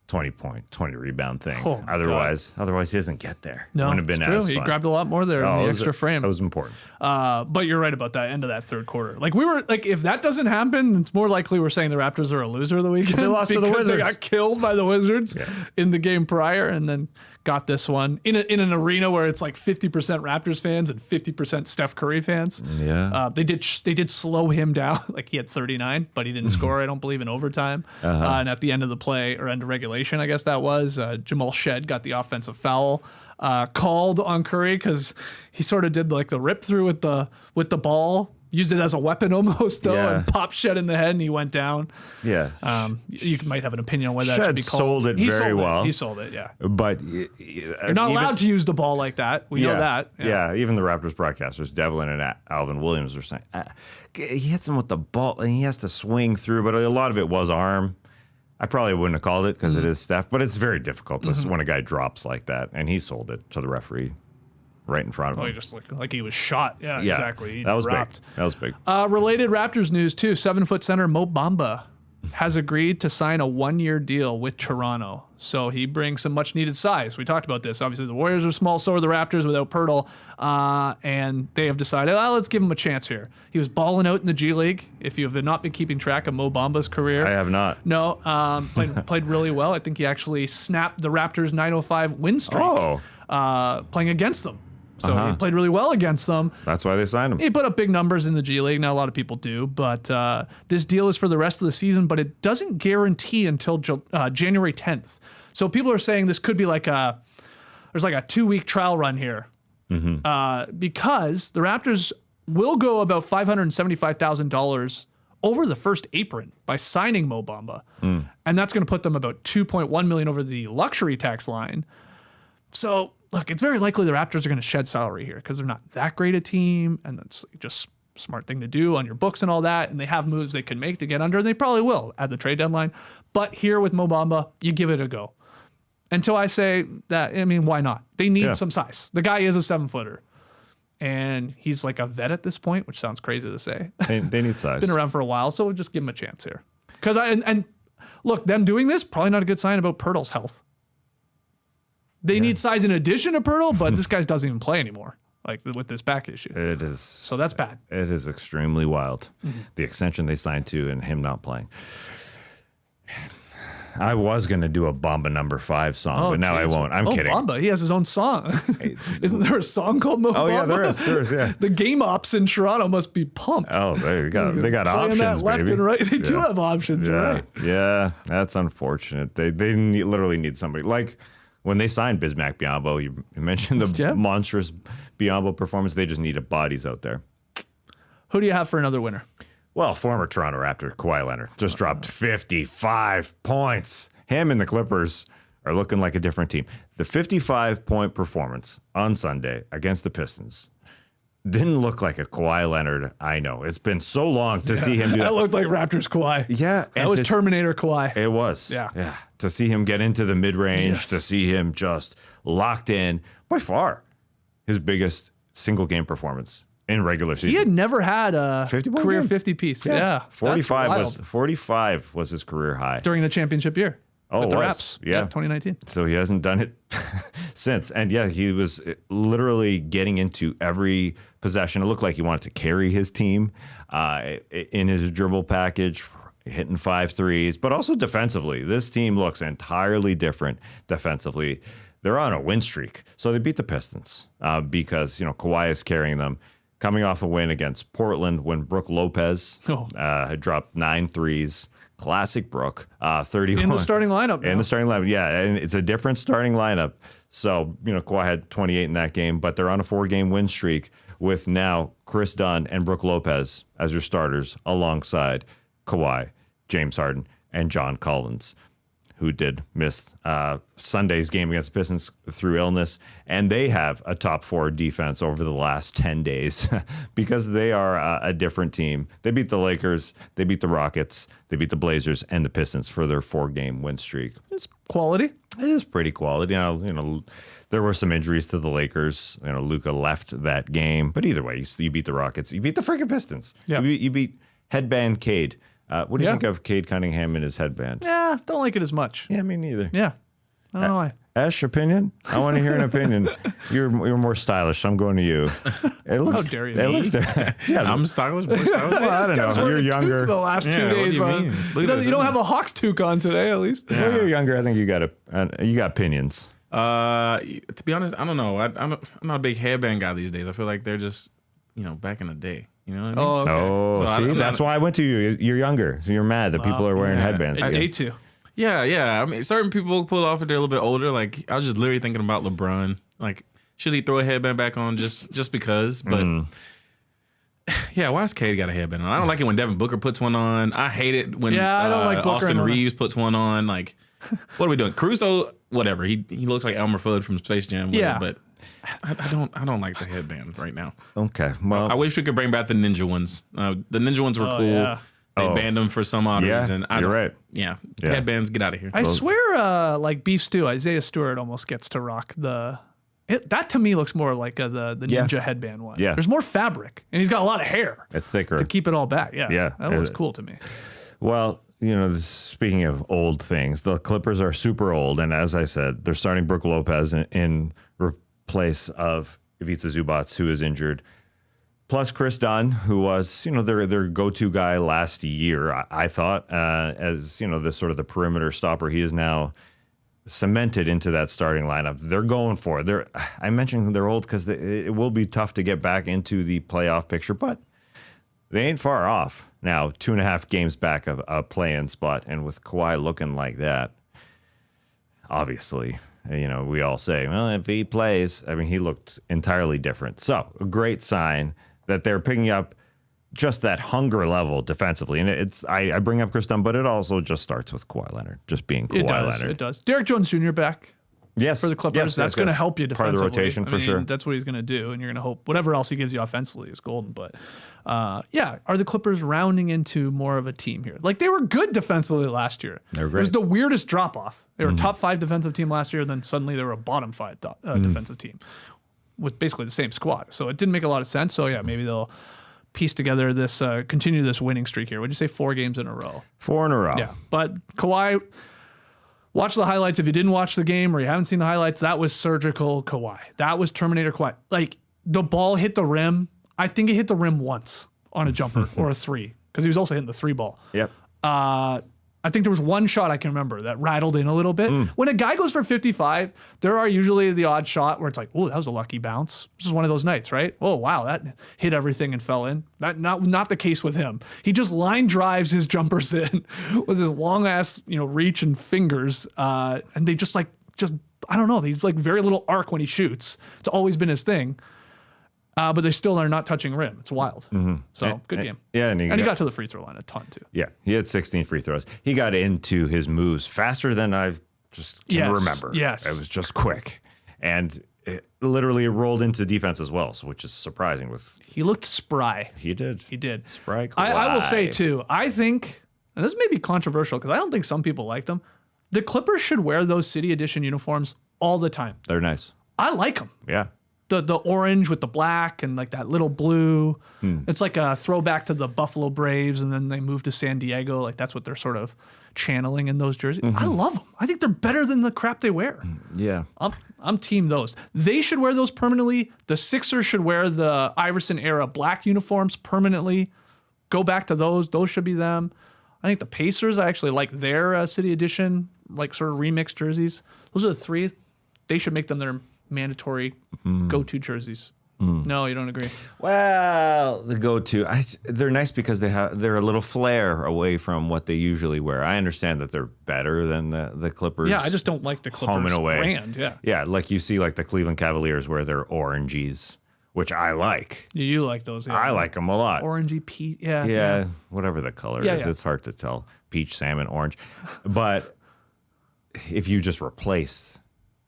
20-point, 20-rebound thing. Oh, otherwise he doesn't get there. No, Wouldn't have been it's true. as He fun. grabbed a lot more there in the extra frame. That was important. But you're right about that end of that third quarter. Like we were like, if that doesn't happen, it's more likely we're saying the Raptors are a loser of the weekend. They lost to the because Wizards. They got killed by the Wizards in the game prior, and then got this one in an arena where it's like 50% Raptors fans and 50% Steph Curry fans. Yeah. They did slow him down. Like he had 39, but he didn't score. I don't believe in overtime. And at the end of the play or end of regulation, I guess that was Jamal Shed got the offensive foul called on Curry because he sort of did like the rip through with the ball, used it as a weapon almost though, and popped Shed in the head and he went down. Yeah. You might have an opinion on whether that Shed should be called. sold it very well. He sold it, yeah. But You're not allowed to use the ball like that. We know that. Yeah. Even the Raptors broadcasters, Devlin and Alvin Williams, were saying he hits him with the ball and he has to swing through, but a lot of it was arm. I probably wouldn't have called it because it is Steph, but it's very difficult when a guy drops like that, and he sold it to the referee right in front of him. Oh, he just looked like he was shot. Yeah, exactly. He that was dropped. big. That was big. Related Raptors news too. 7-foot center Mo Bamba has agreed to sign a 1-year deal with Toronto. So he brings some much needed size. We talked about this. Obviously the Warriors are small, so are the Raptors without Pirtle. And they have decided, let's give him a chance here. He was balling out in the G League. If you have not been keeping track of Mo Bamba's career. I have not. No, played really well. I think he actually snapped the Raptors' 905 win streak playing against them. So he played really well against them. That's why they signed him. He put up big numbers in the G League. Not a lot of people do, but this deal is for the rest of the season, but it doesn't guarantee until January 10th. So people are saying this could be like there's like a 2-week trial run here because the Raptors will go about $575,000 over the first apron by signing Mo Bamba. And that's going to put them about $2.1 million over the luxury tax line. So look, it's very likely the Raptors are going to shed salary here because they're not that great a team, and it's just a smart thing to do on your books and all that, and they have moves they can make to get under, and they probably will at the trade deadline. But here with Mo Bamba, you give it a go. Until I say that, I mean, why not? They need some size. The guy is a 7-footer, and he's like a vet at this point, which sounds crazy to say. They need size. Been around for a while, so we'll just give him a chance here. Because and look, them doing this, probably not a good sign about Pirtle's health. They need size in addition to Pirtle, but this guy doesn't even play anymore, like with this back issue. It is. So that's bad. It is extremely wild. The extension they signed to and him not playing. I was going to do a Bamba number 5 song, but now I won't. I'm kidding. Bamba, he has his own song. Isn't there a song called Mo Bamba? Oh, yeah, there is, yeah. The game ops in Toronto must be pumped. Oh, they got Playing options, that left baby. and right. They do have options, you're right. Yeah, that's unfortunate. They literally need somebody. Like when they signed Bismack Biyombo, you mentioned the monstrous Biyombo performance. They just needed bodies out there. Who do you have for another winner? Well, former Toronto Raptor Kawhi Leonard just dropped 55 points. Him and the Clippers are looking like a different team. The 55-point performance on Sunday against the Pistons didn't look like a Kawhi Leonard I know. It's been so long to see him do that. That looked like Raptors Kawhi. Yeah. That was Terminator Kawhi. It was. Yeah. To see him get into the mid-range, to see him just locked in, by far, his biggest single-game performance in regular season. He had never had a 50-point career game. 50-piece. Yeah. 45 was his career high. During the championship year. Oh, with the it was. Raps. Yeah. 2019. So he hasn't done it since. And yeah, he was literally getting into every possession. It looked like he wanted to carry his team in his dribble package, hitting 5 threes, but also defensively. This team looks entirely different defensively. They're on a win streak. So they beat the Pistons because, Kawhi is carrying them. Coming off a win against Portland when Brook Lopez had dropped 9 threes. Classic Brook, 31. In the starting lineup. In the starting lineup, yeah. And it's a different starting lineup. So, Kawhi had 28 in that game, but they're on a 4-game win streak with now Chris Dunn and Brook Lopez as your starters alongside Kawhi. James Harden, and John Collins, who did miss Sunday's game against the Pistons through illness. And they have a top 4 defense over the last 10 days because they are a different team. They beat the Lakers, they beat the Rockets, they beat the Blazers and the Pistons for their 4-game win streak. It's quality. It is pretty quality. You know, there were some injuries to the Lakers. You know, Luka left that game. But either way, you beat the Rockets. You beat the freaking Pistons. Yeah. You beat Headband Cade. What do you think of Cade Cunningham and his headband? Yeah, don't like it as much. Yeah, me neither. Yeah. I don't know why. Ash, opinion? I want to hear an opinion. You're more stylish, so I'm going to you. It looks, How dare you? It looks Yeah, I'm stylish. More stylish. well, I don't know. You're younger. The last 2 Yeah, what do days. you mean? Look at this, You don't have a Hawks toque on today, at least. Well, you're younger. I think you got opinions. To be honest, I don't know. I'm not a big headband guy these days. I feel like they're just, back in the day. You know what I mean? Oh, okay. Oh, see, that's why I went to you. You're younger, so you're mad that people are wearing headbands. At again. day 2. Yeah. I mean, certain people pull it off if they're a little bit older. Like, I was just literally thinking about LeBron. Like, should he throw a headband back on just because? But yeah, why has Cade got a headband on? I don't like it when Devin Booker puts one on. I hate it when I don't like Booker Austin Reeves puts one on. Like, what are we doing? Caruso, whatever. He looks like Elmer Fudd from Space Jam. Yeah. But I don't like the headband right now. Okay, well, I wish we could bring back the ninja ones. The ninja ones were cool. Yeah. They banned them for some odd reason. You're right. Yeah, headbands, get out of here. I swear, like Beef Stew, Isaiah Stewart almost gets to rock that to me looks more like the ninja headband one. Yeah. There's more fabric, and he's got a lot of hair it's thicker. to keep it all back. Yeah. Yeah. That looks cool to me. Well, speaking of old things, the Clippers are super old, and as I said, they're starting Brook Lopez in place of Ivica Zubac, who is injured. Plus Chris Dunn, who was, their go-to guy last year, I thought, as, the sort of the perimeter stopper. He is now cemented into that starting lineup. They're going for it. I mentioned they're old because it will be tough to get back into the playoff picture, but they ain't far off. Now, 2.5 games back of a play-in spot, and with Kawhi looking like that, obviously, we all say, well, if he plays, I mean, he looked entirely different. So, a great sign that they're picking up just that hunger level defensively. And I bring up Chris Dunn, but it also just starts with Kawhi Leonard, just being Kawhi Leonard. It does. Derek Jones Jr. back. Yes. For the Clippers. Yes, that's going to help you Part defensively. of the rotation, for sure. That's what he's going to do, and you're going to hope whatever else he gives you offensively is golden. But, are the Clippers rounding into more of a team here? Like, they were good defensively last year. They were great. It was the weirdest drop-off. They were a top 5 defensive team last year, then suddenly they were a bottom 5 defensive team with basically the same squad. So it didn't make a lot of sense. So, maybe they'll piece together this, continue this winning streak here. Would you say 4 games in a row? 4 in a row. Yeah, but Kawhi... Watch the highlights. If you didn't watch the game or you haven't seen the highlights, that was surgical Kawhi. That was Terminator Kawhi. Like, the ball hit the rim. I think it hit the rim once on a jumper or a 3 because he was also hitting the 3 ball. Yep. I think there was one shot I can remember that rattled in a little bit. When a guy goes for 55, there are usually the odd shot where it's like, oh, that was a lucky bounce. This is one of those nights, right? Oh, wow, that hit everything and fell in. That not the case with him. He just line drives his jumpers in with his long ass, reach and fingers, and they just I don't know. He's like very little arc when he shoots. It's always been his thing. But they still are not touching rim. It's wild. So, good game. Yeah, and he got to the free throw line a ton, too. Yeah, he had 16 free throws. He got into his moves faster than I've just can remember. Yes. It was just quick. And it literally rolled into defense as well, which is surprising. He looked spry. He did. Spry Kawhi. I will say, too, I think, and this may be controversial because I don't think some people like them, the Clippers should wear those City Edition uniforms all the time. They're nice. I like them. Yeah. The orange with the black and like that little blue. It's like a throwback to the Buffalo Braves, and then they moved to San Diego. Like that's what they're sort of channeling in those jerseys. I love them. I think they're better than the crap they wear. Yeah. I'm team those. They should wear those permanently. The Sixers should wear the Iverson era black uniforms permanently. Go back to those. Those should be them. I think the Pacers, I actually like their City Edition, like sort of remixed jerseys. Those are the 3. They should make them their mandatory go-to jerseys. No, you don't agree? Well, the go-to, they're nice because they're a little flair away from what they usually wear. I understand that they're better than the Clippers. Yeah, I just don't like the Clippers home and away brand. Yeah, like you see like the Cleveland Cavaliers wear their orangies which I like. You like those? Yeah. I like them a lot. Orangey peach. Yeah. Yeah, whatever the color is. It's hard to tell. Peach, salmon, orange. But if you just replace,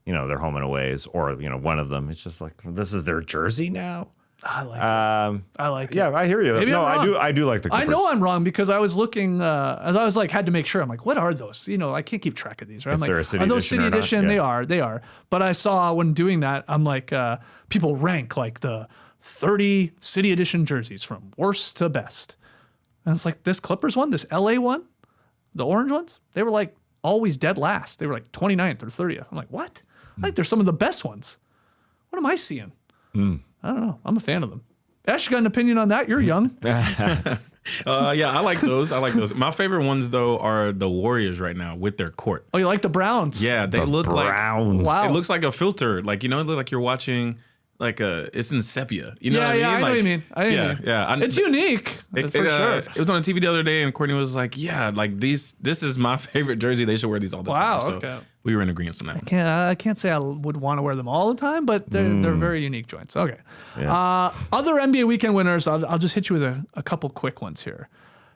their home and aways or, one of them, it's just like, this is their jersey now. I like it. I like it. Yeah, I hear you. Maybe no, I'm wrong. I do like the Clippers. I know I'm wrong because I was looking, as I was like, had to make sure. I'm like, what are those? I can't keep track of these, right? I'm like, they're a city are those edition city or not? edition? Yeah. They are. But I saw when doing that, I'm like, people rank like the 30 city edition jerseys from worst to best. And it's like this Clippers one, this LA one, the orange ones, they were like always dead last. They were like 29th or 30th. I'm like, what? I think they're some of the best ones. What am I seeing? I don't know. I'm a fan of them. Ash, you got an opinion on that? You're young. Yeah, I like those. My favorite ones though are the Warriors right now with their court. Oh, you like the Browns? Yeah, they look Browns. like Wow. It looks like a filter. Like it looks like you're watching it's in sepia. You know Yeah, what I mean? I know what you mean. Yeah. It's unique, for sure. It was on TV the other day, and Courtney was like, "Yeah, like this is my favorite jersey. They should wear these all the time." So okay. we were in agreement on that one. I can't say I would want to wear them all the time, but they're very unique joints. Okay. Yeah. Other NBA weekend winners, I'll just hit you with a couple quick ones here.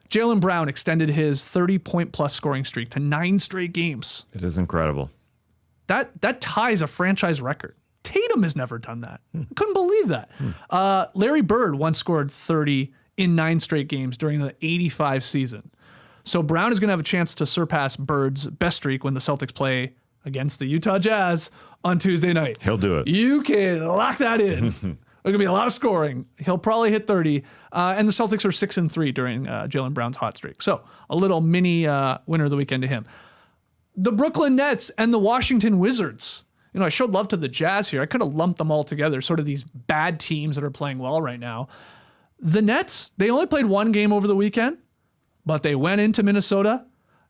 Jaylen Brown extended his 30-point-plus scoring streak to 9 straight games. It is incredible. That ties a franchise record. Tatum has never done that. Couldn't believe that. Larry Bird once scored 30 in 9 straight games during the 85 season. So Brown is going to have a chance to surpass Bird's best streak when the Celtics play against the Utah Jazz on Tuesday night. He'll do it. You can lock that in. There's going to be a lot of scoring. He'll probably hit 30. And the Celtics are 6-3 during Jaylen Brown's hot streak. So a little mini winner of the weekend to him. The Brooklyn Nets and the Washington Wizards. I showed love to the Jazz here. I could have lumped them all together, sort of these bad teams that are playing well right now. The Nets, they only played 1 game over the weekend, but they went into Minnesota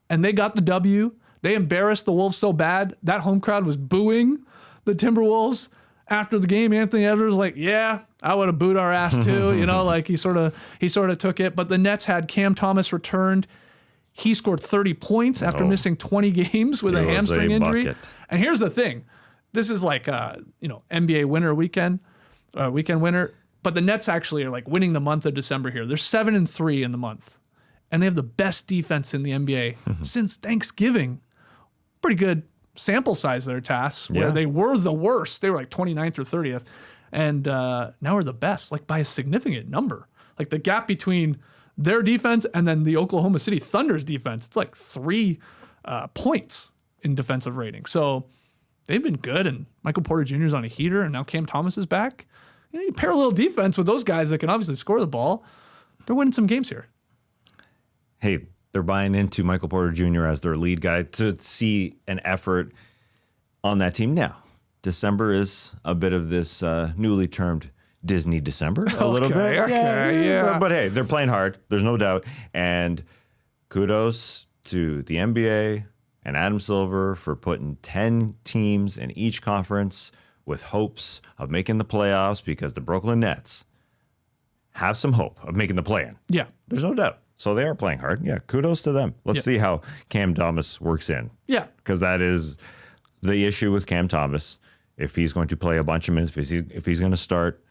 and they got the W. They embarrassed the Wolves so bad, that home crowd was booing the Timberwolves. After the game, Anthony Edwards was like, yeah, I would have booed our ass too. Like he sort of took it. But the Nets had Cam Thomas returned. He scored 30 points after missing 20 games with a hamstring injury. Bucket. And here's the thing. This is like, NBA winner weekend winner. But the Nets actually are like winning the month of December here. They're 7-3 in the month. And they have the best defense in the NBA since Thanksgiving. Pretty good sample size there, Tass, where they were the worst. They were like 29th or 30th. And now we're the best, like by a significant number. Like the gap between their defense and then the Oklahoma City Thunder's defense, it's like 3 points in defensive rating. So they've been good, and Michael Porter Jr. is on a heater, and now Cam Thomas is back. You pair a little defense with those guys that can obviously score the ball. They're winning some games here. Hey, they're buying into Michael Porter Jr. as their lead guy to see an effort on that team. Now, December is a bit of this newly termed Disney December, a little bit. Yeah. But hey, they're playing hard. There's no doubt. And kudos to the NBA and Adam Silver for putting 10 teams in each conference with hopes of making the playoffs, because the Brooklyn Nets have some hope of making the play-in. Yeah. There's no doubt. So they are playing hard. Yeah, kudos to them. Let's see how Cam Thomas works in. Yeah. Because that is the issue with Cam Thomas. If he's going to play a bunch of minutes, if he's going to start,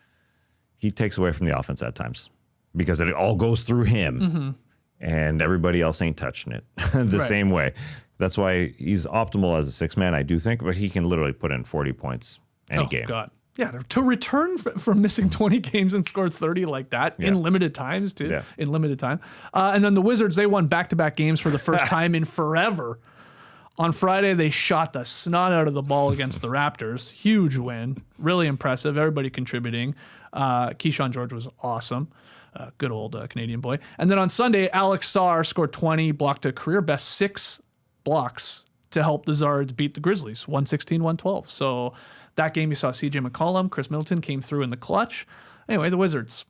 he takes away from the offense at times because it all goes through him and everybody else ain't touching it the same way. That's why he's optimal as a 6-man, I do think, but he can literally put in 40 points any game. God. Yeah, to return from missing 20 games and score 30 like that in limited times, too. Yeah. In limited time. And then the Wizards, they won back-to-back games for the first time in forever. On Friday, they shot the snot out of the ball against the Raptors. Huge win. Really impressive. Everybody contributing. Keyshawn George was awesome. Good old Canadian boy. And then on Sunday, Alex Sarr scored 20, blocked a career-best 6 blocks to help the Zards beat the Grizzlies, 116-112. So that game, you saw CJ McCollum, Chris Middleton came through in the clutch. Anyway, the Wizards,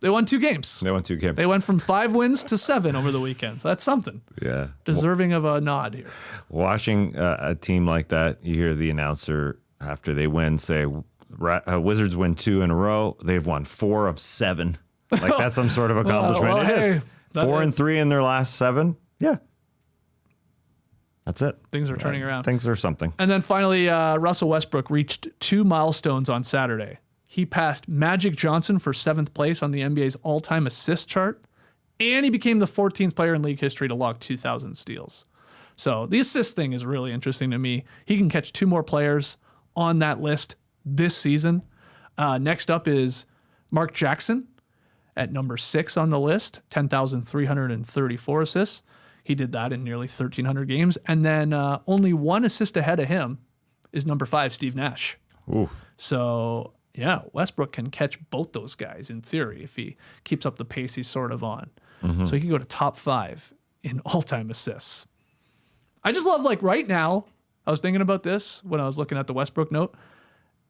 they won 2 games. They won 2 games. They went from 5 wins to 7 over the weekend. So that's something. Yeah. Deserving of a nod here. Watching a team like that, you hear the announcer after they win say, Wizards win 2 in a row. They've won 4 of 7. Like that's some sort of accomplishment. Well, it hey, is. 4 and 3 in their last 7. Yeah. That's it. Things are turning around. Things are something. And then finally, Russell Westbrook reached 2 milestones on Saturday. He passed Magic Johnson for 7th place on the NBA's all-time assist chart, and he became the 14th player in league history to log 2,000 steals. So the assist thing is really interesting to me. He can catch 2 more players on that list this season. Next up is Mark Jackson at number 6 on the list, 10,334 assists. He did that in nearly 1,300 games. And then only 1 assist ahead of him is number 5, Steve Nash. Ooh. So, yeah, Westbrook can catch both those guys in theory if he keeps up the pace he's sort of on. So he can go to top 5 in all-time assists. I just love, like, right now, I was thinking about this when I was looking at the Westbrook note.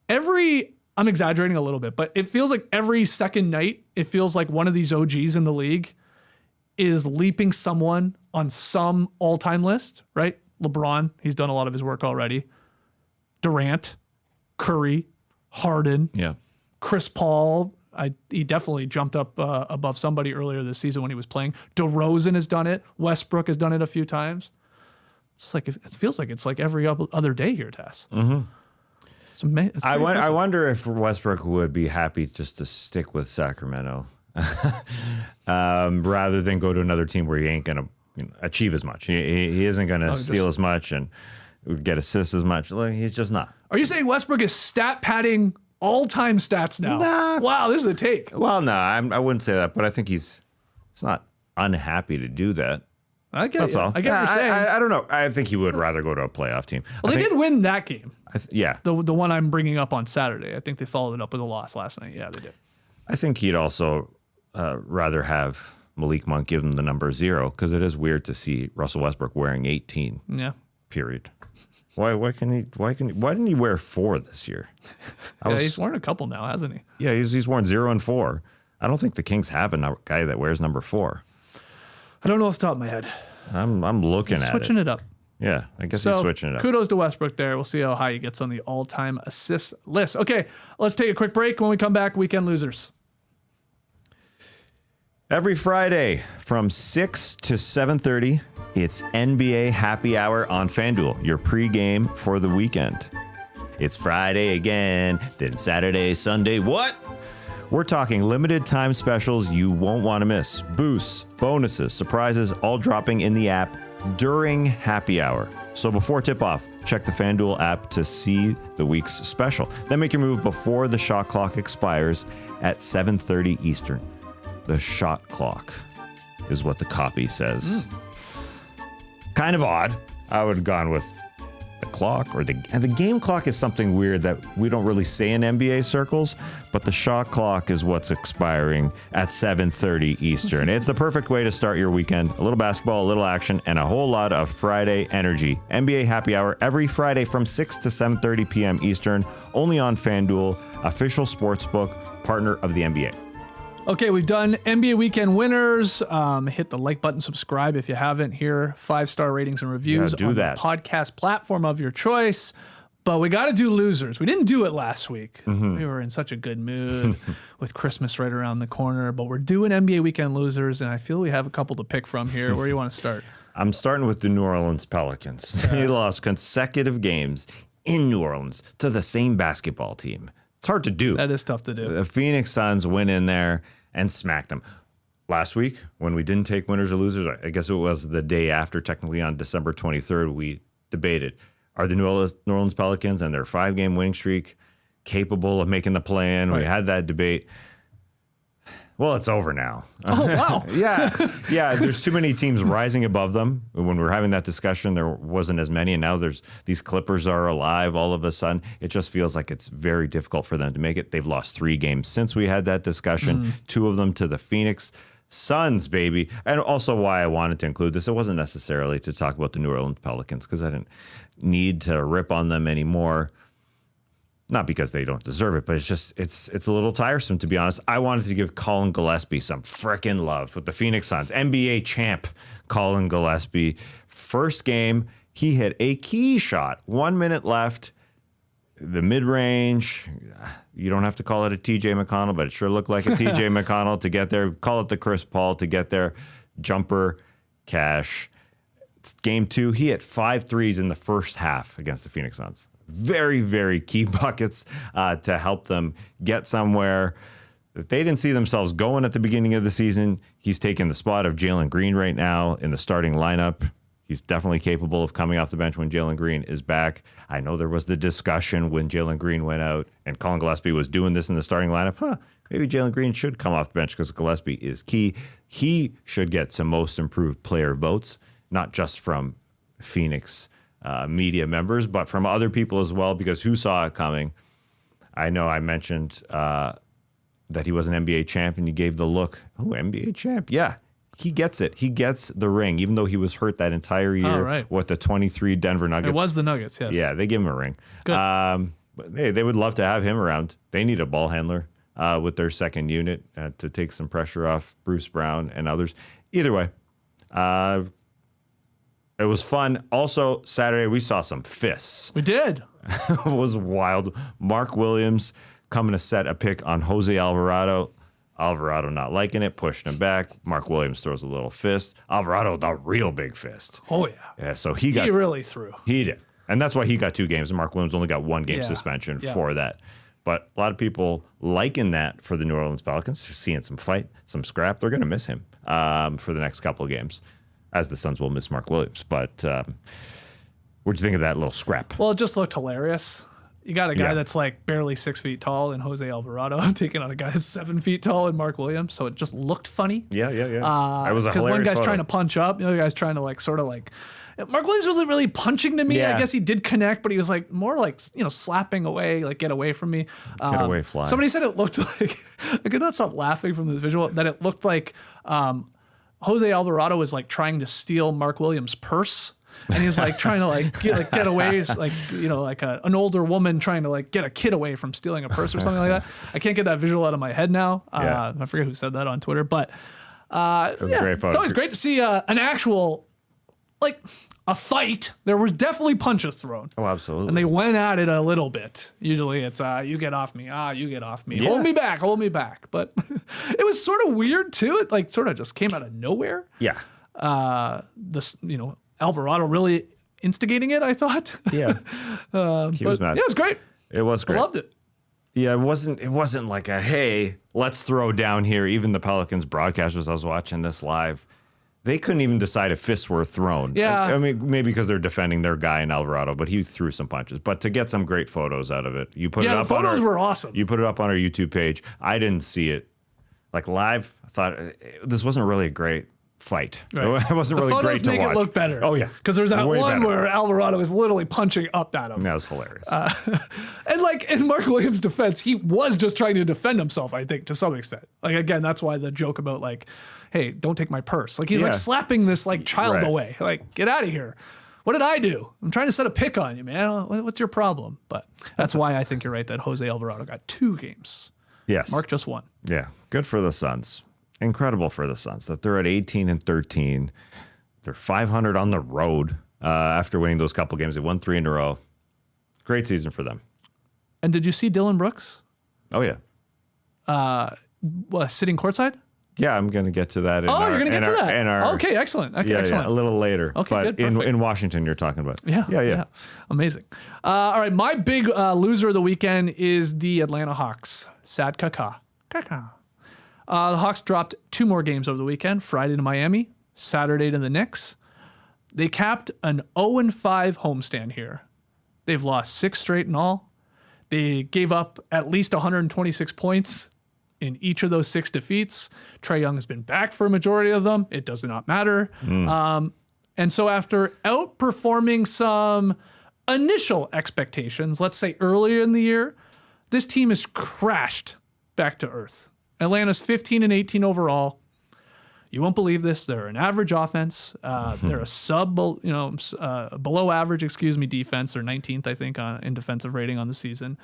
I'm exaggerating a little bit, but it feels like every second night, it feels like one of these OGs in the league is leaping someone on some all-time list, right? LeBron, he's done a lot of his work already. Durant, Curry, Harden, Chris Paul. He definitely jumped up above somebody earlier this season when he was playing. DeRozan has done it. Westbrook has done it a few times. It's like it feels like it's like every other day here, Tess. I wonder if Westbrook would be happy just to stick with Sacramento rather than go to another team where he ain't going to achieve as much. He isn't going to steal as much and get assists as much. Like, he's just not. Are you saying Westbrook is stat padding all-time stats now? Nah. Wow, this is a take. Well, no, I wouldn't say that, but I think he's not unhappy to do that. I get That's you. all. I get what you're saying. I don't know. I think he would rather go to a playoff team. Well, they did win that game. The The one I'm bringing up on Saturday. I think they followed it up with a loss last night. Yeah, they did. I think he'd also rather have Malik Monk give him the number 0 because it is weird to see Russell Westbrook wearing 18. Yeah. Period. Why didn't he wear 4 this year? He's worn a couple now, hasn't he? Yeah, he's worn 0 and 4. I don't think the Kings have a guy that wears number 4. I don't know off the top of my head. I'm looking at it. Switching it up. Yeah, I guess he's switching it up. Kudos to Westbrook there. We'll see how high he gets on the all-time assist list. Okay, let's take a quick break. When we come back, weekend losers. Every Friday from 6 to 7:30, it's NBA Happy Hour on FanDuel, your pregame for the weekend. It's Friday again, then Saturday, Sunday. What? We're talking limited time specials you won't want to miss. Boosts, bonuses, surprises, all dropping in the app during happy hour. So before tip-off, check the FanDuel app to see the week's special. Then make your move before the shot clock expires at 7:30 Eastern. The shot clock is what the copy says. Kind of odd. I would have gone with the clock or the game clock is something weird that we don't really say in NBA circles, but the shot clock is what's expiring at 7:30 Eastern. It's the perfect way to start your weekend. A little basketball, a little action, and a whole lot of Friday energy. NBA Happy Hour every Friday from 6 to 7:30 p.m. Eastern, only on FanDuel, official sportsbook partner of the NBA. Okay, we've done NBA weekend winners. Hit the like button, subscribe if you haven't here. 5-star ratings and reviews do on that. the podcast platform of your choice. But we got to do losers. We didn't do it last week. We were in such a good mood with Christmas right around the corner. But we're doing NBA weekend losers, and I feel we have a couple to pick from here. Where do you want to start? I'm starting with the New Orleans Pelicans. They lost consecutive games in New Orleans to the same basketball team. It's hard to do. That is tough to do. The Phoenix Suns went in there and smacked them. Last week, when we didn't take winners or losers, I guess it was the day after, technically on December 23rd, we debated, are the New Orleans Pelicans and their 5-game winning streak capable of making the play-in? Right. We had that debate. Well, it's over now. Oh, wow. Yeah. There's too many teams rising above them. When we were having that discussion, there wasn't as many, and now these Clippers are alive all of a sudden. It just feels like it's very difficult for them to make it. They've lost 3 games since we had that discussion, 2 of them to the Phoenix Suns, baby. And also why I wanted to include this, it wasn't necessarily to talk about the New Orleans Pelicans because I didn't need to rip on them anymore. Not because they don't deserve it, but it's just it's a little tiresome, to be honest. I wanted to give Colin Gillespie some frickin' love with the Phoenix Suns. NBA champ Colin Gillespie. First game, he hit a key shot. 1 minute left. The mid-range, you don't have to call it a TJ McConnell, but it sure looked like a TJ McConnell to get there. Call it the Chris Paul to get there. Jumper, cash. Game 2, he hit 5 threes in the first half against the Phoenix Suns. very, very key buckets to help them get somewhere that they didn't see themselves going at the beginning of the season. He's taking the spot of Jalen Green right now in the starting lineup. He's definitely capable of coming off the bench when Jalen Green is back. I know there was the discussion when Jalen Green went out and Colin Gillespie was doing this in the starting lineup. Maybe Jalen Green should come off the bench because Gillespie is key. He should get some most improved player votes, not just from Phoenix media members, but from other people as well, because who saw it coming? I know I mentioned that he was an NBA champ and you gave the look. Oh, NBA champ. Yeah. He gets it. He gets the ring, even though he was hurt that entire year with the 23 Denver Nuggets. It was the Nuggets, yes. Yeah, they give him a ring. Good. But hey, they would love to have him around. They need a ball handler with their second unit to take some pressure off Bruce Brown and others. Either way, it was fun. Also, Saturday, we saw some fists. We did. It was wild. Mark Williams coming to set a pick on Jose Alvarado. Alvarado not liking it, pushing him back. Mark Williams throws a little fist. Alvarado, a real big fist. Oh, yeah. Yeah, so He really threw. He did. And that's why he got 2 games. And Mark Williams only got 1 game suspension for that. But a lot of people liking that for the New Orleans Pelicans. Seeing some fight, some scrap. They're going to miss him for the next couple of games, as the Suns will miss Mark Williams. But what'd you think of that little scrap? Well, it just looked hilarious. You got a guy that's like barely 6 feet tall in Jose Alvarado taking on a guy that's 7 feet tall in Mark Williams. So it just looked funny. Yeah. That was a hilarious because one guy's photo. trying to punch up, the other guy's trying to like sort of like. Mark Williams wasn't really punching to me. Yeah. I guess he did connect, but he was like more like slapping away, like get away from me. Get away, fly. Somebody said it looked like I could not stop laughing from this visual. That it looked like Jose Alvarado was like trying to steal Mark Williams' purse. And he's like trying to like get away, like like an older woman trying to like get a kid away from stealing a purse or something like that. I can't get that visual out of my head now. I forget who said that on Twitter, but it was a great photo. It's always great to see an actual like a fight. There was definitely punches thrown. Oh, absolutely. And they went at it a little bit. Usually it's you get off me, you get off me, Yeah. hold me back. But it was sort of weird too. It like sort of just came out of nowhere. Yeah. Alvarado really instigating it, I thought. Yeah. He was mad. Yeah, it was great. It was great. I loved it. Yeah, it wasn't like a, hey, let's throw down here. Even the Pelicans broadcasters, I was watching this live, they couldn't even decide if fists were thrown. Yeah. I mean, maybe because they're defending their guy in Alvarado, but he threw some punches. But to get some great photos out of it, you put it up the photos were awesome. You put it up on our YouTube page. I didn't see it. Like live, I thought this wasn't really a great fight. Right. It wasn't really great to watch. The photos make it look better. Oh, yeah. Because there's that Way one better. where Alvarado is literally punching up at him. That was hilarious. And like in Mark Williams' defense, he was just trying to defend himself, I think, to some extent. Like, again, that's why the joke about like, hey, don't take my purse. Like he's like slapping this like child away. Like, get out of here. What did I do? I'm trying to set a pick on you, man. What's your problem? But that's why I think you're right that Jose Alvarado got 2 games. Yes. Mark just 1. Yeah. Good for the Suns. Incredible for the Suns that they're at 18-13. They're 500 on the road after winning those couple games. They won 3 in a row. Great season for them. And did you see Dylan Brooks? Oh, yeah. Sitting courtside? Yeah, I'm going to get to that. You're going to get to that. Okay, excellent. Okay, excellent. Yeah, a little later. Okay, but good, perfect. in Washington, you're talking about. Yeah. Amazing. All right, my big loser of the weekend is the Atlanta Hawks. Sad caca. The Hawks dropped 2 more games over the weekend. Friday to Miami, Saturday to the Knicks. They capped an 0-5 homestand here. They've lost 6 straight in all. They gave up at least 126 points in each of those 6 defeats. Trae Young has been back for a majority of them. It does not matter. And so after outperforming some initial expectations, let's say earlier in the year, this team has crashed back to earth. Atlanta's 15-18 overall. You won't believe this. They're an average offense. They're a below average, defense. They're 19th, I think, in defensive rating on the season.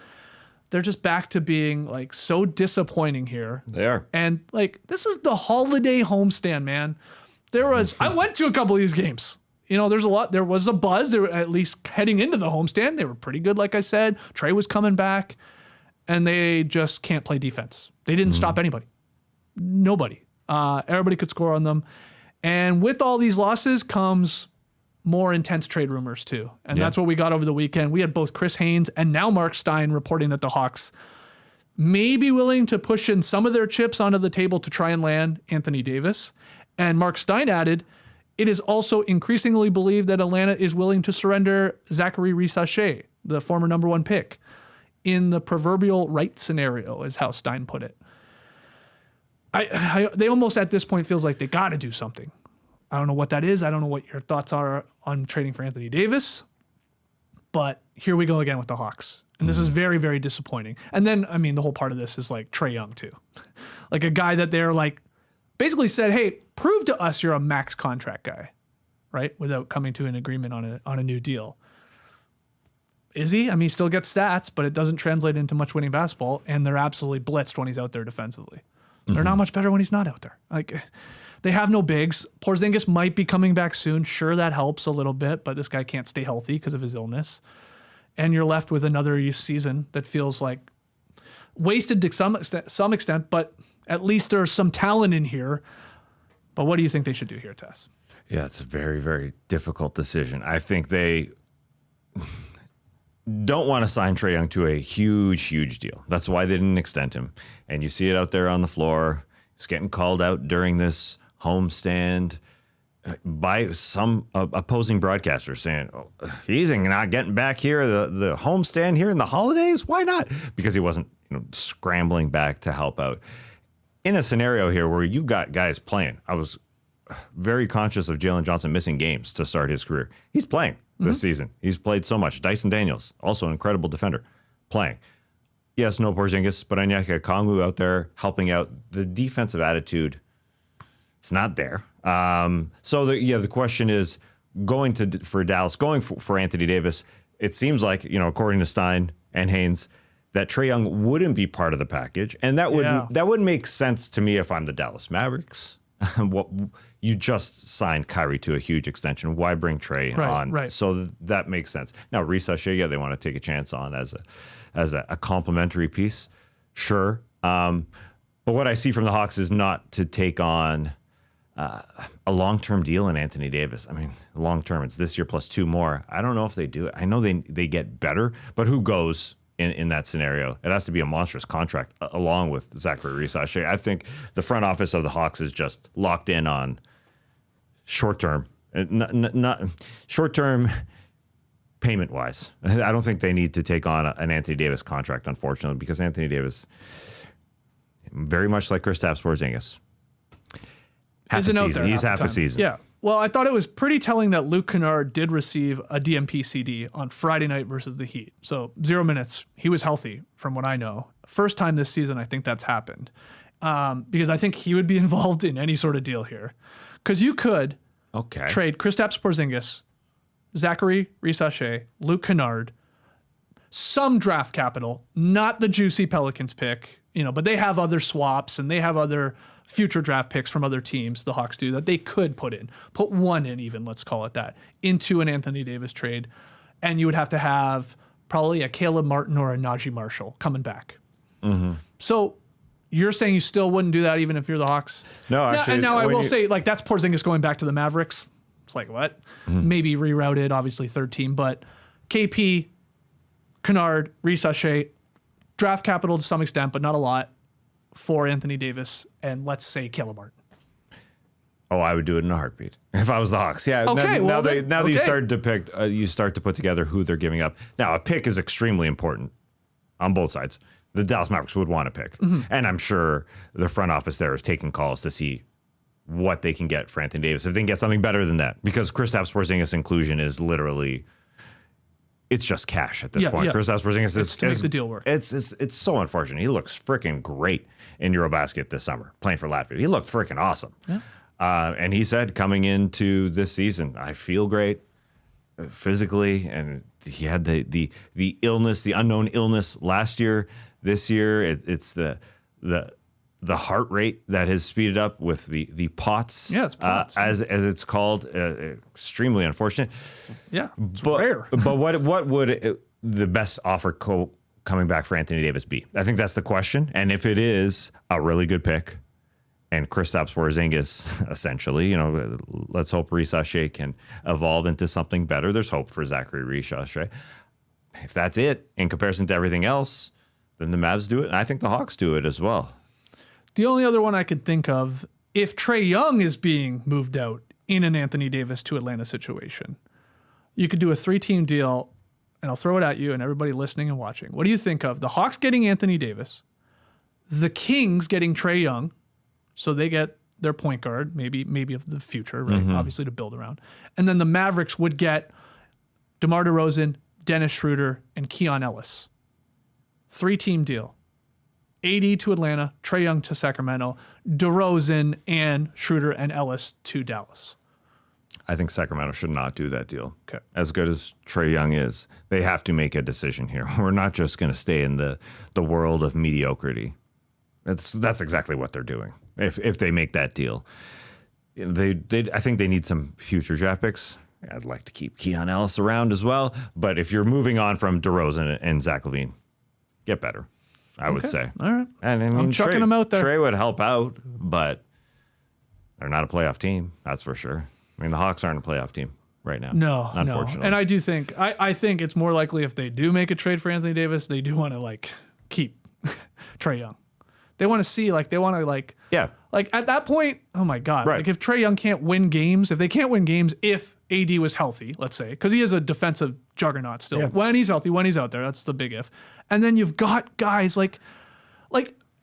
They're just back to being like so disappointing here. They are. And like, this is the holiday homestand, man. I went to a couple of these games. There was a buzz. They were at least heading into the homestand. They were pretty good, like I said. Trae was coming back, and they just can't play defense. They didn't stop anybody. Nobody. Everybody could score on them. And with all these losses comes more intense trade rumors too. And that's what we got over the weekend. We had both Chris Haynes and now Mark Stein reporting that the Hawks may be willing to push in some of their chips onto the table to try and land Anthony Davis. And Mark Stein added, it is also increasingly believed that Atlanta is willing to surrender Zachary Rissache, the former number 1 pick, in the proverbial right scenario, is how Stein put it. They almost at this point feels like they got to do something. I don't know what that is. I don't know what your thoughts are on trading for Anthony Davis, but here we go again with the Hawks. And this is very, very disappointing. And then, I mean, the whole part of this is like Trae Young too. Like a guy that they're like, basically said, hey, prove to us you're a max contract guy, right? Without coming to an agreement on a new deal. Is he? I mean, he still gets stats, but it doesn't translate into much winning basketball, and they're absolutely blitzed when he's out there defensively. They're not much better when he's not out there. Like, they have no bigs. Porzingis might be coming back soon. Sure, that helps a little bit, but this guy can't stay healthy because of his illness. And you're left with another season that feels like wasted to some extent, but at least there's some talent in here. But what do you think they should do here, Tess? Yeah, it's a very, very difficult decision. I think they don't want to sign Trae Young to a huge, huge deal. That's why they didn't extend him. And you see it out there on the floor. He's getting called out during this homestand by some opposing broadcasters saying, oh, he's not getting back here, the homestand here in the holidays? Why not? Because he wasn't scrambling back to help out. In a scenario here where you got guys playing, I was very conscious of Jalen Johnson missing games to start his career. He's playing this season. He's played so much. Dyson Daniels, also an incredible defender, playing. Yes, no Porzingis, but Onyeka Okongwu out there helping out. The defensive attitude, it's not there. So the question is going for Dallas, going for Anthony Davis. It seems like, according to Stein and Haynes, that Trae Young wouldn't be part of the package, and that would make sense to me if I'm the Dallas Mavericks. What you just signed Kyrie to a huge extension. Why bring Trae on? Right. So that makes sense. Now Rissache, they want to take a chance on as a complementary piece, sure. But what I see from the Hawks is not to take on a long-term deal in Anthony Davis. I mean, long-term, it's this year plus 2 more. I don't know if they do it. I know they get better, but who goes in that scenario? It has to be a monstrous contract along with Zachary Rissache. I think the front office of the Hawks is just locked in on short-term, not short-term payment-wise. I don't think they need to take on an Anthony Davis contract, unfortunately, because Anthony Davis, very much like Kristaps Porzingis, half a season. He's half a season. Yeah. Well, I thought it was pretty telling that Luke Kennard did receive a DMP CD on Friday night versus the Heat. So 0 minutes. He was healthy from what I know. First time this season I think that's happened. Because I think he would be involved in any sort of deal here. Because you could trade Kristaps Porzingis, Zachary Rissache, Luke Kennard, some draft capital, not the juicy Pelicans pick, but they have other swaps and they have other future draft picks from other teams, the Hawks do, that they could put one in even, let's call it that, into an Anthony Davis trade. And you would have to have probably a Caleb Martin or a Najee Marshall coming back. Mm-hmm. So you're saying you still wouldn't do that even if you're the Hawks? No, actually. And now I will say, that's Porzingis going back to the Mavericks. It's like, what? Mm-hmm. Maybe rerouted, obviously third team, but KP, Kennard, Rissache, draft capital to some extent, but not a lot, for Anthony Davis and let's say Caleb Martin. Oh, I would do it in a heartbeat if I was the Hawks. Yeah. Okay. Now that you start to pick, you start to put together who they're giving up. Now, a pick is extremely important on both sides. The Dallas Mavericks would want a pick, and I'm sure the front office there is taking calls to see what they can get for Anthony Davis if they can get something better than that. Because Kristaps Porzingis' inclusion is literally, it's just cash at this point. Kristaps Porzingis is to make the deal work. It's so unfortunate. He looks freaking great in Eurobasket this summer, playing for Latvia. He looked freaking awesome. Yeah. And he said coming into this season, I feel great physically, and he had the illness, the unknown illness last year. This year, it's the heart rate that has speeded up with the POTS. Yeah, it's POTS. As it's called, extremely unfortunate. Yeah, it's rare. But what would the best offer coming back for Anthony Davis be? I think that's the question. And if it is a really good pick and Kristaps Porzingis, essentially. Let's hope Risa can evolve into something better. There's hope for Zachary Risa. If that's it, in comparison to everything else, then the Mavs do it, and I think the Hawks do it as well. The only other one I could think of, if Trae Young is being moved out in an Anthony Davis to Atlanta situation, you could do a 3-team deal, and I'll throw it at you and everybody listening and watching. What do you think of the Hawks getting Anthony Davis, the Kings getting Trae Young, so they get their point guard, maybe of the future, right? Obviously to build around. And then the Mavericks would get DeMar DeRozan, Dennis Schroeder, and Keon Ellis. 3-team deal. AD to Atlanta, Trae Young to Sacramento, DeRozan and Schroeder and Ellis to Dallas. I think Sacramento should not do that deal. Okay. As good as Trae Young is, they have to make a decision here. We're not just going to stay in the world of mediocrity. That's exactly what they're doing. If they make that deal, I think they need some future draft picks. I'd like to keep Keon Ellis around as well. But if you're moving on from DeRozan and Zach LaVine, get better, I would say. All right. And I mean, I'm chucking them out there. Trae would help out, but they're not a playoff team. That's for sure. I mean, the Hawks aren't a playoff team right now. No, unfortunately. No. And I do think I think it's more likely if they do make a trade for Anthony Davis, they do want to keep Trae Young. They want to see Yeah. At that point, oh my God. Right. If Trae Young can't win games, if they can't win games if AD was healthy, let's say, because he is a defensive juggernaut still. Yeah. When he's healthy, when he's out there, that's the big if. And then you've got guys like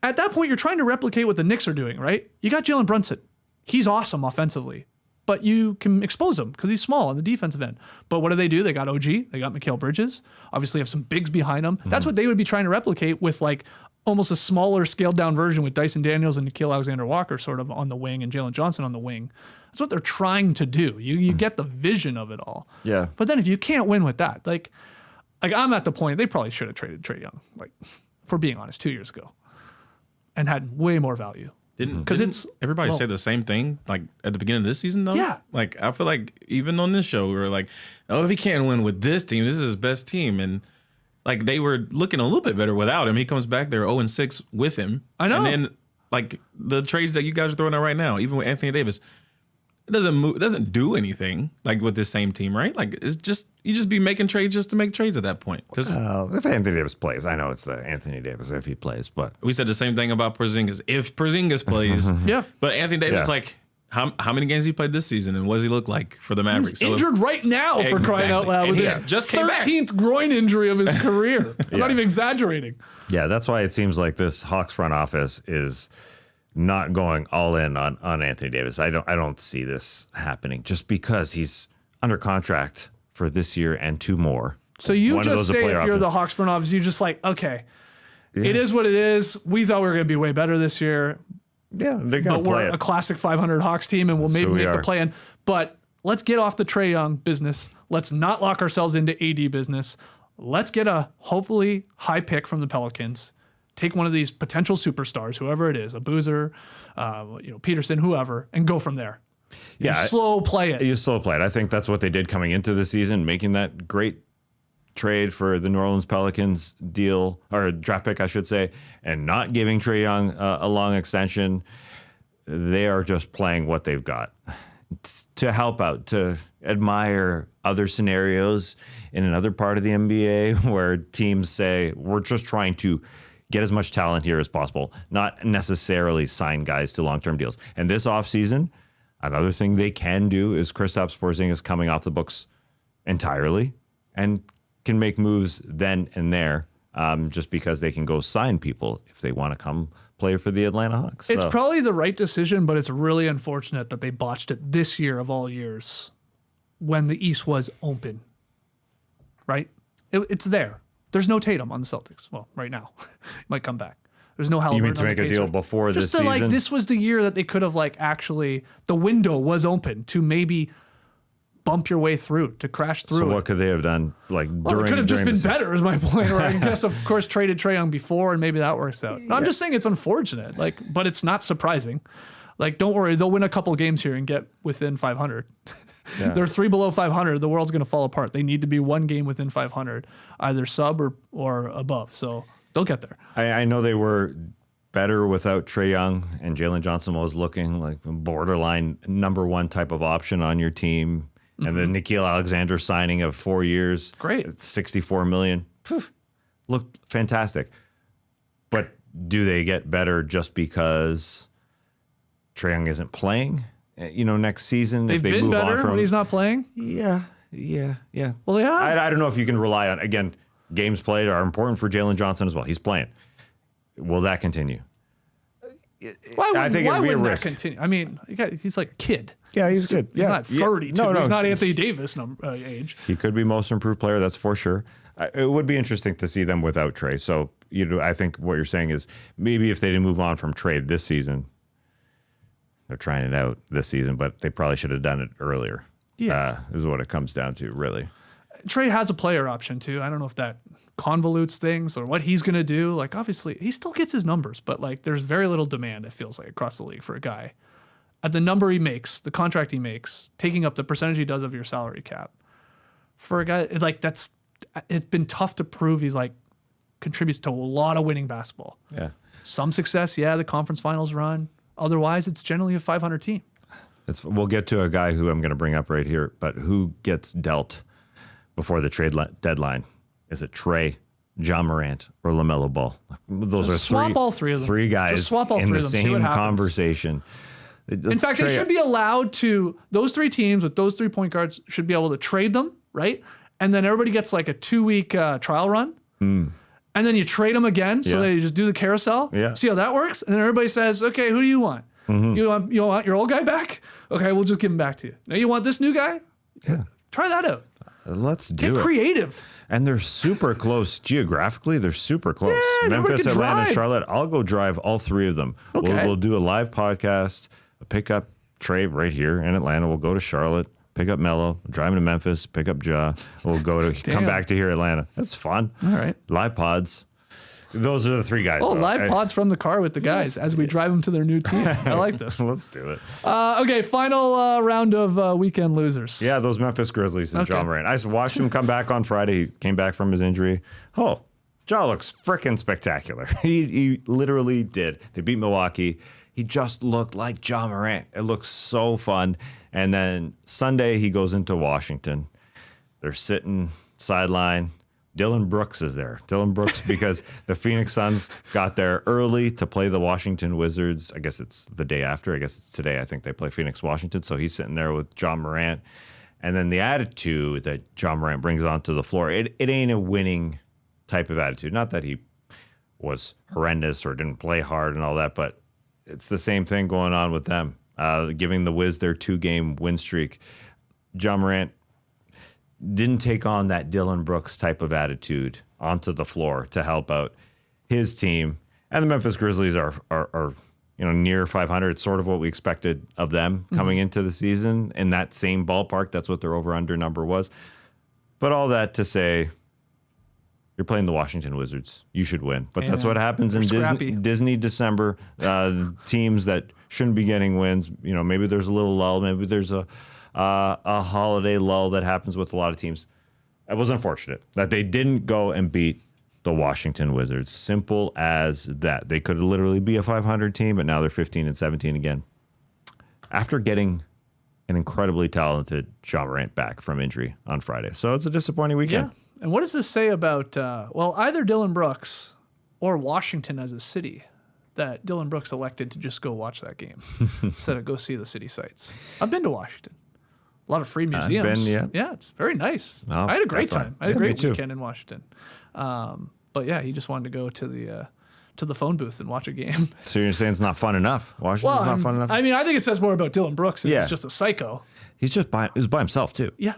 at that point you're trying to replicate what the Knicks are doing, right? You got Jalen Brunson. He's awesome offensively. But you can expose him because he's small on the defensive end. But what do? They got OG. They got Mikal Bridges. Obviously have some bigs behind them. That's what they would be trying to replicate with almost a smaller scaled down version with Dyson Daniels and Nickeil Alexander-Walker sort of on the wing and Jalen Johnson on the wing. That's what they're trying to do. You get the vision of it all. Yeah. But then if you can't win with that, I'm at the point they probably should have traded Trae Young, for being honest, 2 years ago, and had way more value. Didn't everybody say the same thing at the beginning of this season though? Yeah. I feel like even on this show we were like, oh, if he can't win with this team, this is his best team, and they were looking a little bit better without him. He comes back, they're 0-6 with him. I know. And then the trades that you guys are throwing out right now, even with Anthony Davis, it doesn't do anything with this same team, right? It's just you just be making trades just to make trades at that point. Because if Anthony Davis plays, I know it's the Anthony Davis if he plays, but we said the same thing about Porzingis. If Porzingis plays, Yeah. But Anthony Davis, Yeah. how many games he played this season, and what does he look like for the Mavericks? He's injured right now for crying out loud And with he his just came back. 13th groin injury of his career. I'm not even exaggerating. yeah, that's why it seems like this Hawks front office is not going all in on Anthony Davis. I don't see this happening just because he's under contract for this year and 2 more. So you One of just those a say player if you're option. the Hawks front office, you're just okay, it is what it is. We thought we were going to be way better this year, Yeah, they're gonna but we're play a it. classic 500 Hawks team, and we'll maybe we make the are. play in. But let's get off the Trae Young business. Let's not lock ourselves into AD business. Let's get a hopefully high pick from the Pelicans. Take one of these potential superstars, whoever it is, a Boozer, Peterson, whoever, and go from there. Yeah, You slow play it. You slow play it. I think that's what they did coming into the season, making that great trade for the New Orleans Pelicans deal, or draft pick, I should say, and not giving Trae Young a long extension. They are just playing what they've got to help out, to admire other scenarios in another part of the NBA where teams say, we're just trying to get as much talent here as possible, not necessarily sign guys to long-term deals. And this offseason, another thing they can do is Kristaps Porzingis coming off the books entirely and can make moves then and there, just because they can go sign people if they want to come play for the Atlanta Hawks. It's So, probably the right decision, but it's really unfortunate that they botched it this year of all years when the East was open, right? It's there. There's no Tatum on the Celtics. Well, right now. He might come back. There's no Halliburton. you mean to on make the a deal Pacers. before this Just to season? this was the year that they could have actually, the window was open to maybe bump your way through, to crash through So it. what could they have done Well, during it could have just during been the better, is my point. Or I guess, of course, traded Trae Young before, and maybe that works out. No, I'm just saying it's unfortunate, but it's not surprising. Don't worry, they'll win a couple games here and get within 500. They're 3 below 500. The world's going to fall apart. They need to be 1 game within 500, either sub or above. So they'll get there. I know they were better without Trae Young, and Jalen Johnson was looking like a borderline number one type of option on your team. And the Nickeil Alexander signing of 4 years. Great. It's $64 million. Looked fantastic. But do they get better just because Trae Young isn't playing? Next season, They've if they been move better on from when he's not playing. Yeah. Well, yeah. I don't know if you can rely on, again, games played are important for Jalen Johnson as well. He's playing. Will that continue? Why wouldn't that risk. continue? I mean, he's like a kid. Yeah, he's good. He's not 32. No. He's not Anthony Davis age. He could be most improved player, that's for sure. It would be interesting to see them without Trae. So, I think what you're saying is maybe if they didn't move on from Trae this season, they're trying it out this season, but they probably should have done it earlier. Yeah. Is what it comes down to, really. Trae has a player option too. I don't know if that convolutes things or what he's going to do. Like, obviously, he still gets his numbers, but like, there's very little demand, it feels like, across the league for a guy at the number he makes, the contract he makes, taking up the percentage he does of your salary cap. For a guy like it's been tough to prove he's like contributes to a lot of winning basketball. Yeah. Some success, the conference finals run. Otherwise, it's generally a 500 team. We'll get to a guy who I'm going to bring up right here, but who gets dealt before the trade deadline? Is it Trae, John Morant, or LaMelo Ball? Those are swap all three of them. Three guys Just swap all in three the of them. See what same happens. conversation. In fact, they should be allowed to, those three teams with those 3 point guards should be able to trade them, right? And then everybody gets like a 2-week trial run. And then you trade them again. So they just do the carousel. Yeah. See how that works? And then everybody says, okay, who do you want? You want your old guy back? Okay, we'll just give him back to you. Now you want this new guy? Yeah. Try that out. Let's do Get it. creative. And they're super close geographically. They're super close. Yeah, Memphis, can Atlanta, drive. Charlotte. I'll go drive all three of them. Okay. We'll do a live podcast, pick up Trae right here in Atlanta. We'll go to Charlotte, pick up Melo, drive him to Memphis, pick up Ja. We'll go to come back to here, Atlanta. That's fun. All right. Live pods. Those are the three guys. Oh, though. live pods from the car with the guys as we drive them to their new team. I like this. Let's do it. Okay, final round of weekend losers. Yeah, those Memphis Grizzlies and Okay. Ja Morant. I watched him come back on Friday. He came back from his injury. Oh, Ja looks freaking spectacular. He literally did. They beat Milwaukee. He just looked like Ja Morant. It looks so fun. And then Sunday he goes into Washington. They're sitting sideline. Dylan Brooks is there. Dylan Brooks, because the Phoenix Suns got there early to play the Washington Wizards. I guess it's the day after. I guess it's today. I think they play Phoenix, Washington. So he's sitting there with Ja Morant. And then the attitude that Ja Morant brings onto the floor, it ain't a winning type of attitude. Not that he was horrendous or didn't play hard and all that, but it's the same thing going on with them. Giving the Wiz their 2-game win streak. Ja Morant didn't take on that Dylan Brooks type of attitude onto the floor to help out his team. And the Memphis Grizzlies are near 500. It's sort of what we expected of them coming into the season in that same ballpark. That's what their over-under number was. But all that to say, you're playing the Washington Wizards. You should win. But that's what happens in Disney December. Teams that shouldn't be getting wins. Maybe there's a little lull. Maybe there's a holiday lull that happens with a lot of teams. It was unfortunate that they didn't go and beat the Washington Wizards. Simple as that. They could literally be a 500 team, but now they're 15-17 again. After getting an incredibly talented Ja Morant back from injury on Friday. So it's a disappointing weekend. Yeah. And what does this say about, either Dylan Brooks or Washington as a city, that Dylan Brooks elected to just go watch that game instead of go see the city sights? I've been to Washington. A lot of free museums. Yeah, it's very nice. Oh, I had a great time. I had a great me too. weekend in Washington. But yeah, he just wanted to go to the phone booth and watch a game. So you're saying it's not fun enough? Washington's not fun enough? I mean, I think it says more about Dylan Brooks than he's just a psycho. He's just he was by himself too. Yeah.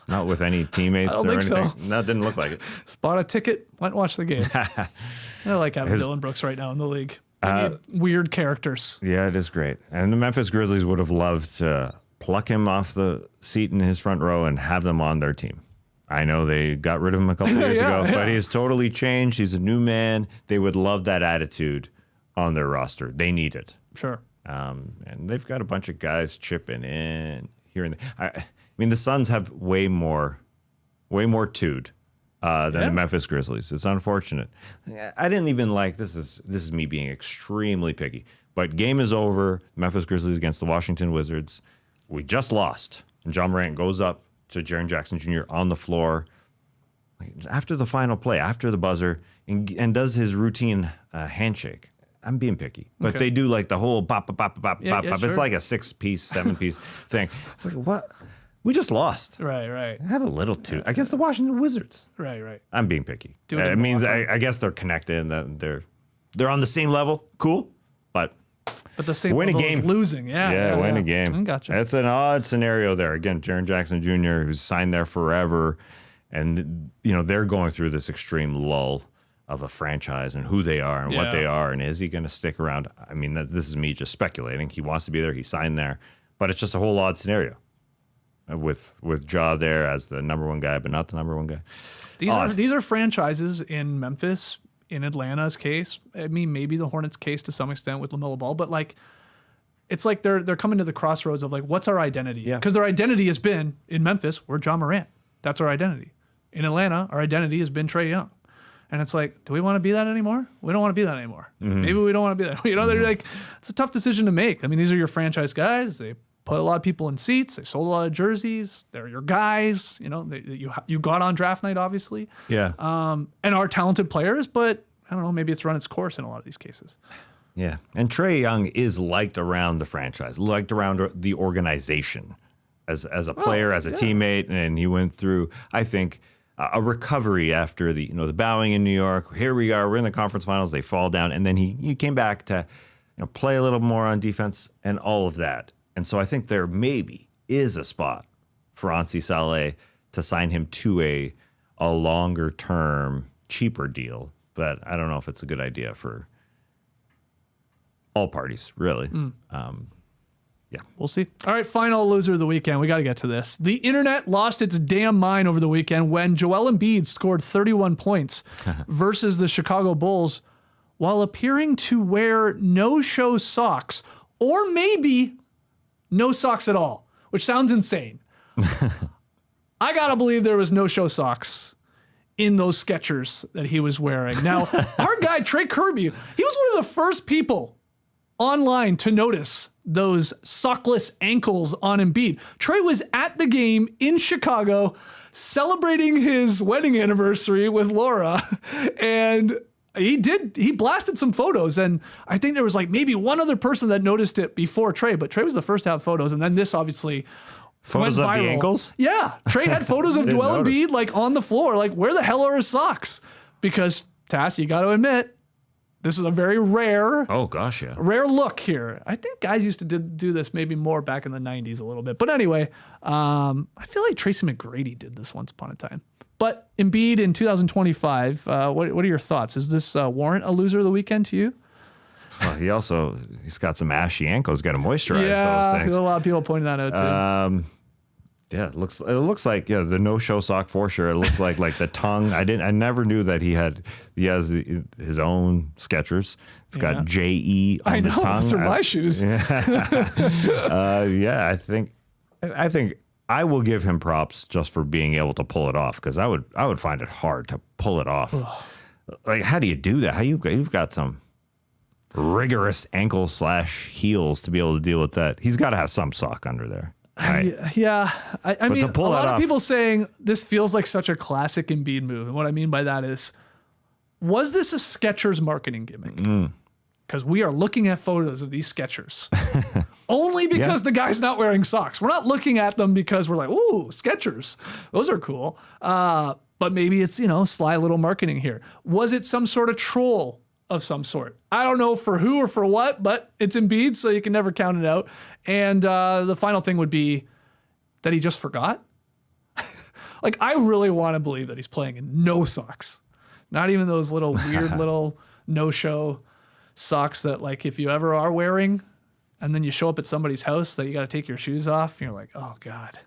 Not with any teammates I don't or think anything. so. That didn't look like it. Bought a ticket, went and watched the game. I like having Dylan Brooks right now in the league. Weird characters. Yeah, it is great. And the Memphis Grizzlies would have loved to pluck him off the seat in his front row and have them on their team. I know they got rid of him a couple years ago, but he's totally changed. He's a new man. They would love that attitude on their roster. They need it. Sure. And they've got a bunch of guys chipping in here and there. I mean, the Suns have way more tude than the Memphis Grizzlies. It's unfortunate. I didn't even like this is me being extremely picky. But game is over. Memphis Grizzlies against the Washington Wizards. We just lost. And John Morant goes up to Jaren Jackson Jr. on the floor after the final play, after the buzzer, and does his routine handshake. I'm being picky. But they do like the whole bop, bop, bop, bop, bop, bop. Sure. It's like a 6-piece, 7-piece thing. It's like, what? We just lost. Right. Have a little too against the Washington Wizards. Right. I'm being picky. It It means I guess they're connected and that they're on the same level. Cool, but the same win a level game, is losing. Yeah, win a game. I gotcha. It's an odd scenario there. Again, Jaren Jackson Jr., who's signed there forever, and they're going through this extreme lull of a franchise and who they are and what they are, and is he going to stick around? I mean, this is me just speculating. He wants to be there. He signed there, but it's just a whole odd scenario. With Ja there as the number one guy, but not the number one guy. These are franchises in Memphis, in Atlanta's case. I mean, maybe the Hornets' case to some extent with LaMelo Ball, but like, it's like they're coming to the crossroads of like, what's our identity? Yeah. Because their identity has been in Memphis, we're Ja Morant. That's our identity. In Atlanta, our identity has been Trae Young. And it's like, do we want to be that anymore? We don't want to be that anymore. Maybe we don't want to be that. They're like, it's a tough decision to make. I mean, these are your franchise guys. They put a lot of people in seats. They sold a lot of jerseys. They're your guys. You got on draft night, obviously. Yeah. And are talented players, but I don't know. Maybe it's run its course in a lot of these cases. Yeah. And Trae Young is liked around the franchise, liked around the organization as a player, as a teammate, and he went through, I think, a recovery after the bowing in New York. Here we are. We're in the conference finals. They fall down, and then he came back to play a little more on defense and all of that. And so I think there maybe is a spot for Ansi Saleh to sign him to a longer term, cheaper deal. But I don't know if it's a good idea for all parties, really. Yeah. We'll see. All right, final loser of the weekend. We got to get to this. The internet lost its damn mind over the weekend when Joel Embiid scored 31 points versus the Chicago Bulls while appearing to wear no-show socks, or maybe no socks at all, which sounds insane. I got to believe there was no-show socks in those Skechers that he was wearing. Now, our guy, Trey Kirby, he was one of the first people online to notice those sockless ankles on Embiid. Trae was at the game in Chicago celebrating his wedding anniversary with Laura, and he blasted some photos, and I think there was like maybe one other person that noticed it before Trae, but Trae was the first to have photos, and then this obviously Photos went of viral. the ankles? Yeah. Trae had photos of Joel notice. Embiid like on the floor, like where the hell are his socks? Because Tass, you got to admit, this is a very rare look here. I think guys used to do this maybe more back in the 90s a little bit. But anyway, I feel like Tracy McGrady did this once upon a time. But Embiid in 2025, what are your thoughts? Is this warrant a loser of the weekend to you? Well, he's got some ashy ankles. Got to moisturize those Yeah, things. a lot of people pointing that out too. Yeah, it looks like the no-show sock for sure. It looks like the tongue. I never knew that he has his own Skechers. It's got JE on the tongue. Those are my shoes. Yeah, I think I will give him props just for being able to pull it off, because I would find it hard to pull it off. Like, how do you do that? You've got some rigorous ankle/heels to be able to deal with that. He's got to have some sock under there. Right. Yeah, I mean, a lot of off, people saying this feels like such a classic Embiid move. And what I mean by that is, was this a Skechers marketing gimmick? Because we are looking at photos of these Skechers only because the guy's not wearing socks. We're not looking at them because we're like, ooh, Skechers. Those are cool. But maybe it's, sly little marketing here. Was it some sort of troll of some sort? I don't know for who or for what, but it's Embiid, so you can never count it out. And the final thing would be that he just forgot. Like, I really want to believe that he's playing in no socks. Not even those little weird little no-show socks that, like, if you ever are wearing and then you show up at somebody's house that you got to take your shoes off. And you're like, oh God.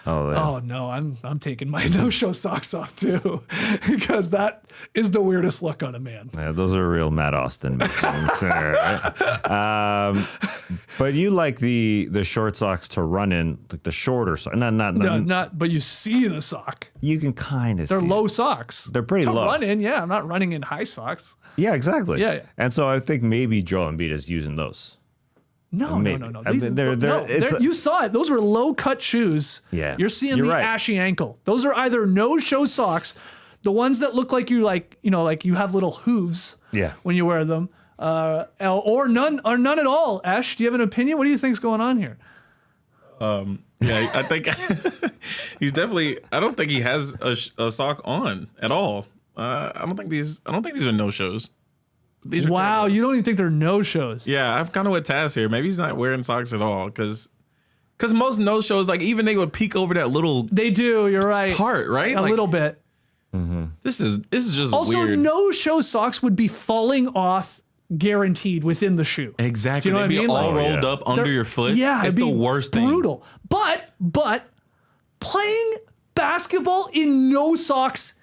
Oh, yeah. Oh no, I'm taking my no-show socks off too, because that is the weirdest look on a man. Yeah, those are real Matt Austin things. But you like the short socks to run in, like the shorter socks. Not, but you see the sock. You can kind of. They're low socks. They're pretty to low. Run in, yeah. I'm not running in high socks. Yeah, exactly. Yeah. And so I think maybe Joel Embiid is using those. No. I mean, you saw it. Those were low cut shoes. Yeah. You're seeing the ashy ankle. Those are either no show socks, the ones that look like like you have little hooves. Yeah. When you wear them, or none at all. Ash, do you have an opinion? What do you think's going on here? Yeah, I think he's definitely. I don't think he has a sock on at all. I don't think these are no shows. Wow, you don't even think they're no shows? Yeah, I'm kind of with Taz here. Maybe he's not wearing socks at all because most no shows, like even they would peek over that little. They do. You're right. Part right, a little bit. Mm-hmm. This is just also weird. No show socks would be falling off guaranteed within the shoe. Exactly. Do you know They'd what I be mean? all rolled up under your foot. Yeah, it's the worst thing. Brutal. But playing basketball in no socks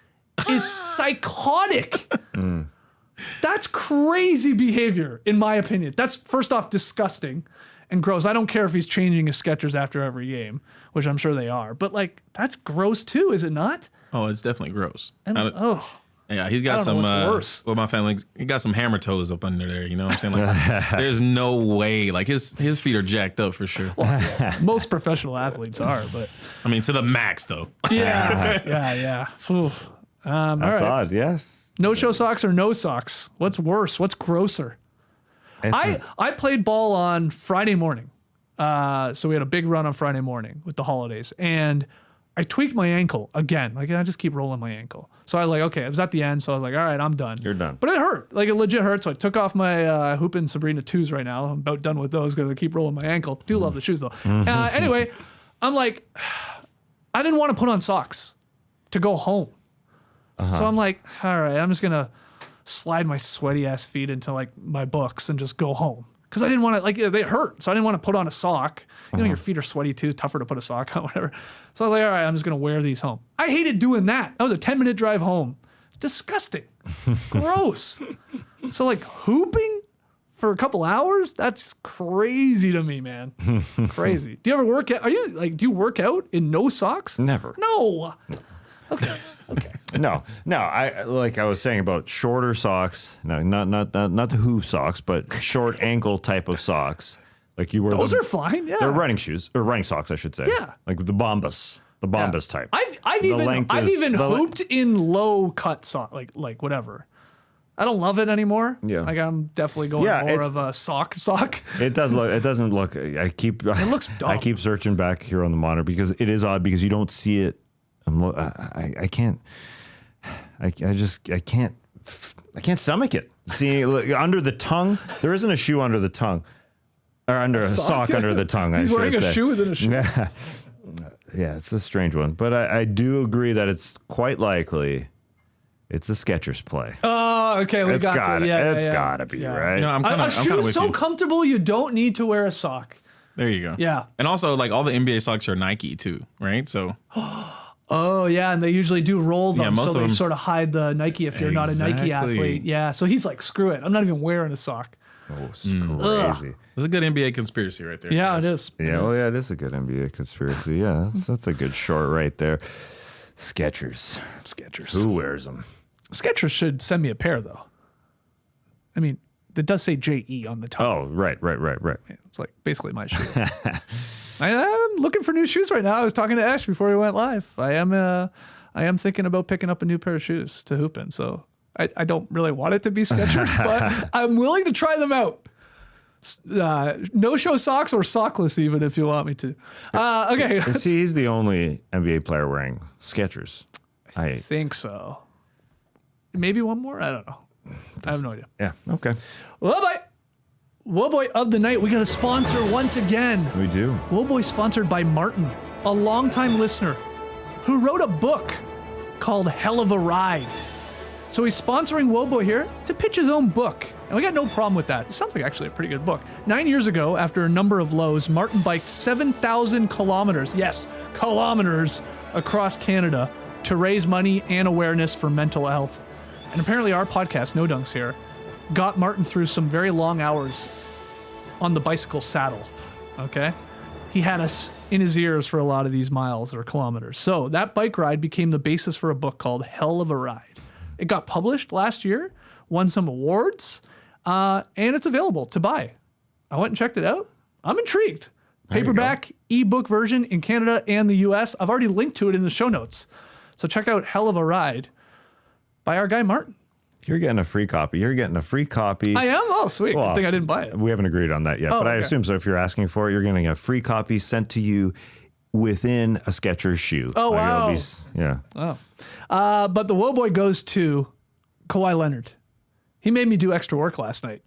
is psychotic. That's crazy behavior, in my opinion. That's first off disgusting and gross. I don't care if he's changing his Skechers after every game, which I'm sure they are. But like, that's gross too, is it not? Oh, it's definitely gross. Yeah, he's I got don't some. know what's worse. Well, my family, he got some hammer toes up under there. You know what I'm saying? Like, there's no way. Like his feet are jacked up for sure. Well, yeah, most professional athletes are, but I mean to the max though. yeah. Ooh. That's odd. Yeah. No show socks or no socks? What's worse? What's grosser? I played ball on Friday morning. So we had a big run on Friday morning with the holidays. And I tweaked my ankle again. Like, I just keep rolling my ankle. So I was like, okay, it was at the end. So I was like, all right, I'm done. You're done. But it hurt. Like, it legit hurt. So I took off my Hoopin' Sabrina 2s right now. I'm about done with those because I keep rolling my ankle. Do love the shoes, though. Anyway, I'm like, I didn't want to put on socks to go home. So I'm like, all right, I'm just going to slide my sweaty ass feet into like my books and just go home. Cause I didn't want to, like, they hurt. So I didn't want to put on a sock. You know, your feet are sweaty too, tougher to put a sock on, whatever. So I was like, all right, I'm just going to wear these home. I hated doing that. That was a 10-minute drive home. Disgusting. Gross. So like hooping for a couple hours? That's crazy to me, man. Crazy. Do you ever work out? Do you work out in no socks? Never. No. Okay. No. I like I was saying about shorter socks. No, not the hoof socks, but short ankle type of socks. Like you wear those are fine. Yeah, they're running shoes or running socks, I should say. Yeah, like the Bombas type. I've even hooped in low cut sock, like whatever. I don't love it anymore. Yeah, like I'm definitely going more of a sock. It doesn't look. It looks dumb. I keep searching back here on the monitor because it is odd because you don't see it. I can't stomach it. See, look, under the tongue, there isn't a shoe under the tongue, or under a sock under the tongue. He's wearing a shoe within a shoe. Yeah, it's a strange one, but I do agree that it's quite likely it's a Skechers play. Oh, okay, it's gotta be right. You know, a shoe so comfortable you don't need to wear a sock. There you go. Yeah, and also like all the NBA socks are Nike too, right? So. Oh, yeah, and they usually do roll them, most so of they them sort of hide the Nike if you're not a Nike athlete. Yeah, so he's like, screw it. I'm not even wearing a sock. Oh, it's crazy. There's a good NBA conspiracy right there. Yeah, it is. Yeah, it is a good NBA conspiracy. Yeah, that's a good short right there. Skechers. Who wears them? Skechers should send me a pair, though. I mean, it does say JE on the top. Oh, right. It's like basically my shoe. I am looking for new shoes right now. I was talking to Ash before we went live. I am thinking about picking up a new pair of shoes to hoop in. So I don't really want it to be Skechers, but I'm willing to try them out. No show socks or sockless, even if you want me to. Okay. See, he's the only NBA player wearing Skechers. I think so. Maybe one more. I don't know. I have no idea. Yeah. Okay. Whoa boy of the night. We got a sponsor once again. We do. Whoa boy sponsored by Martin, a longtime listener who wrote a book called Hell of a Ride. So he's sponsoring Woboy here to pitch his own book. And we got no problem with that. It sounds like actually a pretty good book. 9 years ago, after a number of lows, Martin biked 7,000 kilometers, yes, kilometers, across Canada to raise money and awareness for mental health. And apparently our podcast, No Dunks here, got Martin through some very long hours on the bicycle saddle, okay? He had us in his ears for a lot of these miles or kilometers. So that bike ride became the basis for a book called Hell of a Ride. It got published last year, won some awards, and it's available to buy. I went and checked it out. I'm intrigued. Paperback, ebook version in Canada and the US. I've already linked to it in the show notes. So check out Hell of a Ride by our guy Martin. You're getting a free copy. I am? Oh, sweet. Well, Good thing I didn't buy it. We haven't agreed on that yet, but I assume so. If you're asking for it, you're getting a free copy sent to you within a Skechers shoe. Oh, wow. Yeah. Oh. But the Woboy goes to Kawhi Leonard. He made me do extra work last night.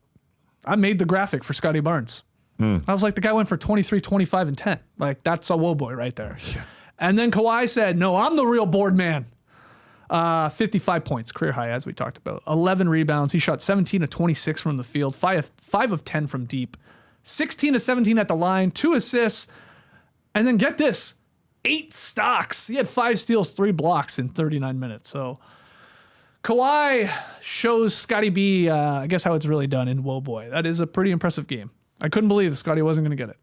I made the graphic for Scottie Barnes. I was like, the guy went for 23, 25, and 10. Like, that's a Woboy right there. Yeah. And then Kawhi said, no, I'm the real board man. 55 points, career high, as we talked about. 11 rebounds. He shot 17 of 26 from the field, 5 of 10 from deep, 16 of 17 at the line, 2 assists, and then get this, 8 stocks. He had 5 steals, 3 blocks in 39 minutes. So Kawhi shows Scottie B, I guess, how it's really done in Woboy. That is a pretty impressive game. I couldn't believe Scottie wasn't going to get it.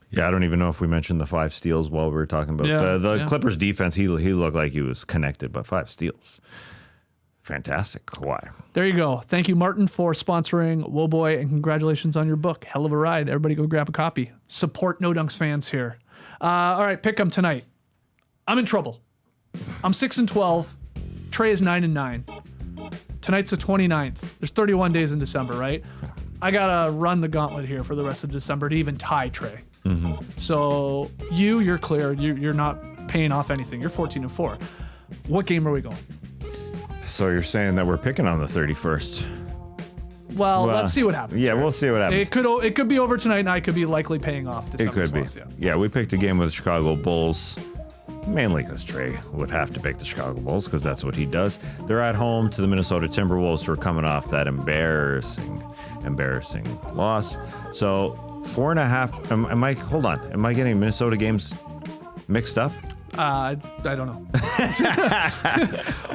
Yeah, I don't even know if we mentioned the 5 steals while we were talking about the Clippers defense. He looked like he was connected, but 5 steals. Fantastic, Kawhi. There you go. Thank you, Martin, for sponsoring Woboy, and congratulations on your book. Hell of a ride. Everybody go grab a copy. Support No Dunks fans here. All right, pick 'em tonight. I'm in trouble. I'm 6-12. Trae is 9-9. Tonight's the 29th. There's 31 days in December, right? I gotta run the gauntlet here for the rest of December to even tie Trae. So you're clear. You're not paying off anything. You're 14-4. What game are we going? So you're saying that we're picking on the 31st? Well, let's see what happens. Yeah, we'll see what happens. It could be over tonight, and I could be likely paying off December's It could loss, be. Yeah, we picked a game with the Chicago Bulls, mainly because Trae would have to pick the Chicago Bulls because that's what he does. They're at home to the Minnesota Timberwolves, who are coming off that embarrassing loss. So 4.5. Hold on. Am I getting Minnesota games mixed up? I don't know.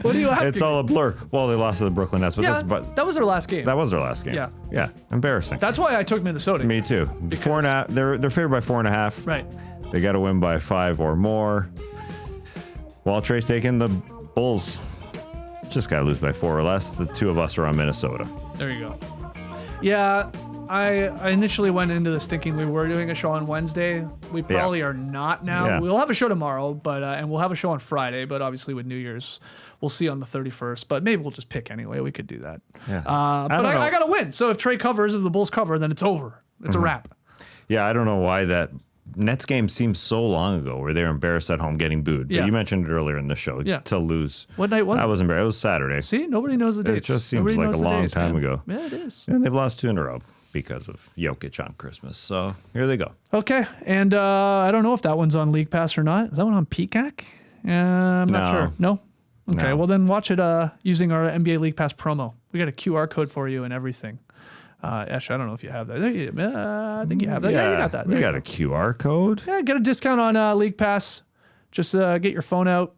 What are you asking? It's all a blur. Well, they lost to the Brooklyn Nets, but that was their last game. That was their last game. Yeah. Embarrassing. That's why I took Minnesota. Me too. 4.5. They're favored by 4.5. Right. They got to win by 5 or more. While Trae's taking the Bulls, just got to lose by 4 or less. The two of us are on Minnesota. There you go. Yeah. I initially went into this thinking we were doing a show on Wednesday. We probably are not now. Yeah. We'll have a show tomorrow, but and we'll have a show on Friday. But obviously with New Year's, we'll see on the 31st. But maybe we'll just pick anyway. We could do that. Yeah. But I got to win. So if Trae covers, if the Bulls cover, then it's over. It's a wrap. Yeah, I don't know why that Nets game seems so long ago where they were embarrassed at home getting booed. Yeah. But you mentioned it earlier in the show to lose. What night was it? I was embarrassed. It was Saturday. See, nobody knows the dates. It just seems like a long time ago. Yeah, it is. And they've lost 2 in a row because of Jokic on Christmas. So here they go. Okay. And I don't know if that one's on League Pass or not. Is that one on Peacock? I'm not sure. No? Okay. No. Well, then watch it using our NBA League Pass promo. We got a QR code for you and everything. Ash, I don't know if you have that. I think you have that. Yeah, you got that. We got a QR code. Yeah, get a discount on League Pass. Just get your phone out.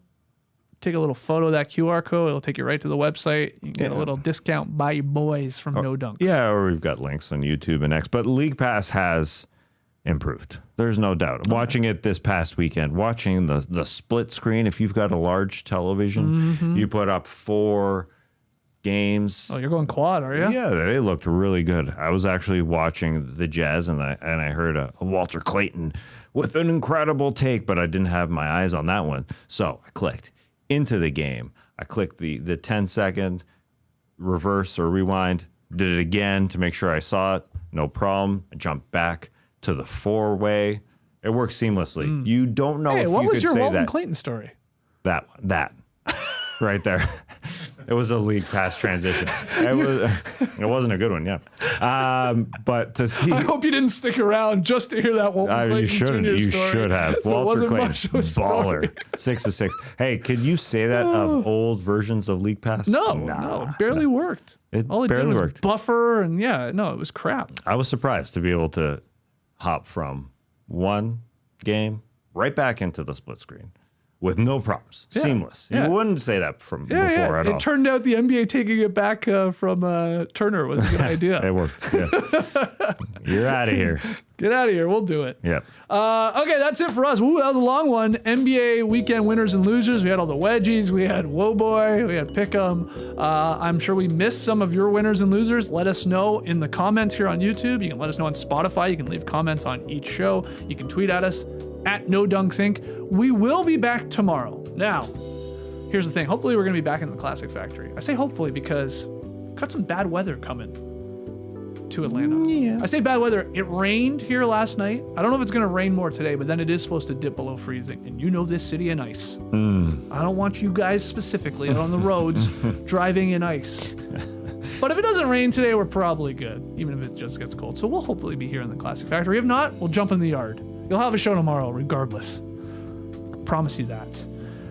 Take a little photo of that QR code. It'll take you right to the website. You can get a little discount by your boys from No Dunks. Yeah, or we've got links on YouTube and X. But League Pass has improved. There's no doubt. Okay. Watching it this past weekend, watching the split screen, if you've got a large television, you put up 4 games. Oh, you're going quad, are you? Yeah, they looked really good. I was actually watching the Jazz, and I heard a Walter Clayton with an incredible take, but I didn't have my eyes on that one. So I clicked into the game. I clicked the 10-second reverse or rewind, did it again to make sure I saw it. No problem. I jumped back to the 4-way. It works seamlessly. You don't know if you could say that. What was your Walton Clayton story? That right there. It was a league pass transition. It wasn't a good one, yeah. But to see, I hope you didn't stick around just to hear that Walter you Clayton shouldn't. Jr. You story. should have. So it Walter wasn't Clayton, much of a story. baller, 6-6. Hey, could you say that of old versions of league pass? No, it barely worked. All it barely did was worked. buffer, and it was crap. I was surprised to be able to hop from one game right back into the split screen with no problems. Seamless. Yeah. You wouldn't say that from before at all. It turned out the NBA taking it back from Turner was a good idea. It worked. Yeah. You're out of here. Get out of here. We'll do it. Yep. Okay, that's it for us. Ooh, that was a long one. NBA weekend winners and losers. We had all the wedgies. We had Whoa Boy. We had Pick'em. I'm sure we missed some of your winners and losers. Let us know in the comments here on YouTube. You can let us know on Spotify. You can leave comments on each show. You can tweet at us at NoDunksInc. We will be back tomorrow. Now, here's the thing. Hopefully, we're going to be back in the Classic Factory. I say hopefully because we've got some bad weather coming to Atlanta. Yeah. I say bad weather. It rained here last night. I don't know if it's going to rain more today, but then it is supposed to dip below freezing. And you know this city in ice. I don't want you guys specifically out on the roads driving in ice. But if it doesn't rain today, we're probably good, even if it just gets cold. So we'll hopefully be here in the Classic Factory. If not, we'll jump in the yard. You'll have a show tomorrow regardless. Promise you that.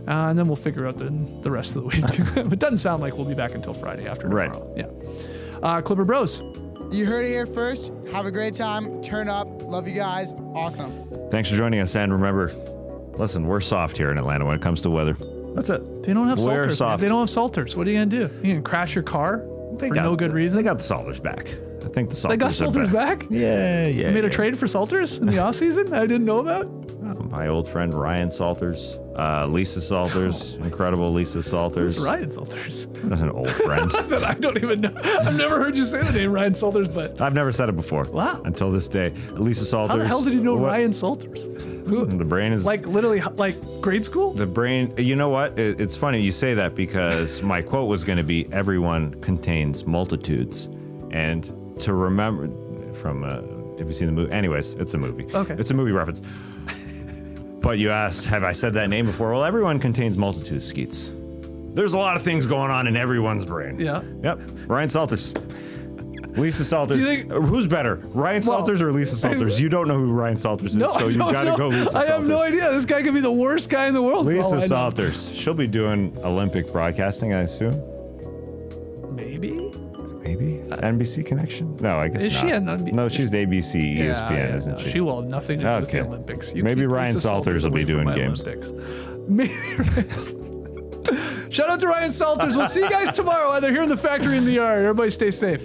And then we'll figure out the rest of the week. It doesn't sound like we'll be back until Friday after tomorrow. Right. Yeah. Clipper Bros. You heard it here first. Have a great time. Turn up. Love you guys. Awesome. Thanks for joining us. And remember, listen, we're soft here in Atlanta when it comes to weather. That's it. They don't have We're salters. soft. They don't have salters. What are you going to do? You going to crash your car for no good reason? They got the Salters back. I think the Salters They got Salters back? Yeah. You made a trade for Salters in the offseason I didn't know about? My old friend Ryan Salters, Lisa Salters, incredible Lisa Salters. Who's Ryan Salters? That's an old friend. I don't even know. I've never heard you say the name Ryan Salters, but I've never said it before. Wow. Until this day. Lisa Salters. how the hell did you know What? Ryan Salters? Who? The brain is... Like literally like grade school? The brain... You know what? It's funny you say that because my quote was going to be, everyone contains multitudes. And to remember from... have you seen the movie? Anyways, it's a movie. Okay. It's a movie reference. But you asked, have I said that name before? Well, everyone contains multitudes, Skeets. There's a lot of things going on in everyone's brain. Yeah. Yep. Ryan Salters. Lisa Salters. Do you think- Who's better, Ryan Salters or Lisa Salters? You don't know who Ryan Salters is, No, so I you don't got to know. go Lisa Salters. I have no idea. This guy could be the worst guy in the world. for all I Lisa know. Salters. She'll be doing Olympic broadcasting, I assume. Maybe? Maybe. NBC connection? No, I guess Is not. she an NBC? No, she's ABC, ESPN, isn't no, she? She will have nothing to do with the Okay. Olympics. Maybe keep Ryan Lisa Salters will be away from doing my games. Olympics. Maybe Shout out to Ryan Salters. We'll see you guys tomorrow, either here in the factory or in the yard. Everybody stay safe.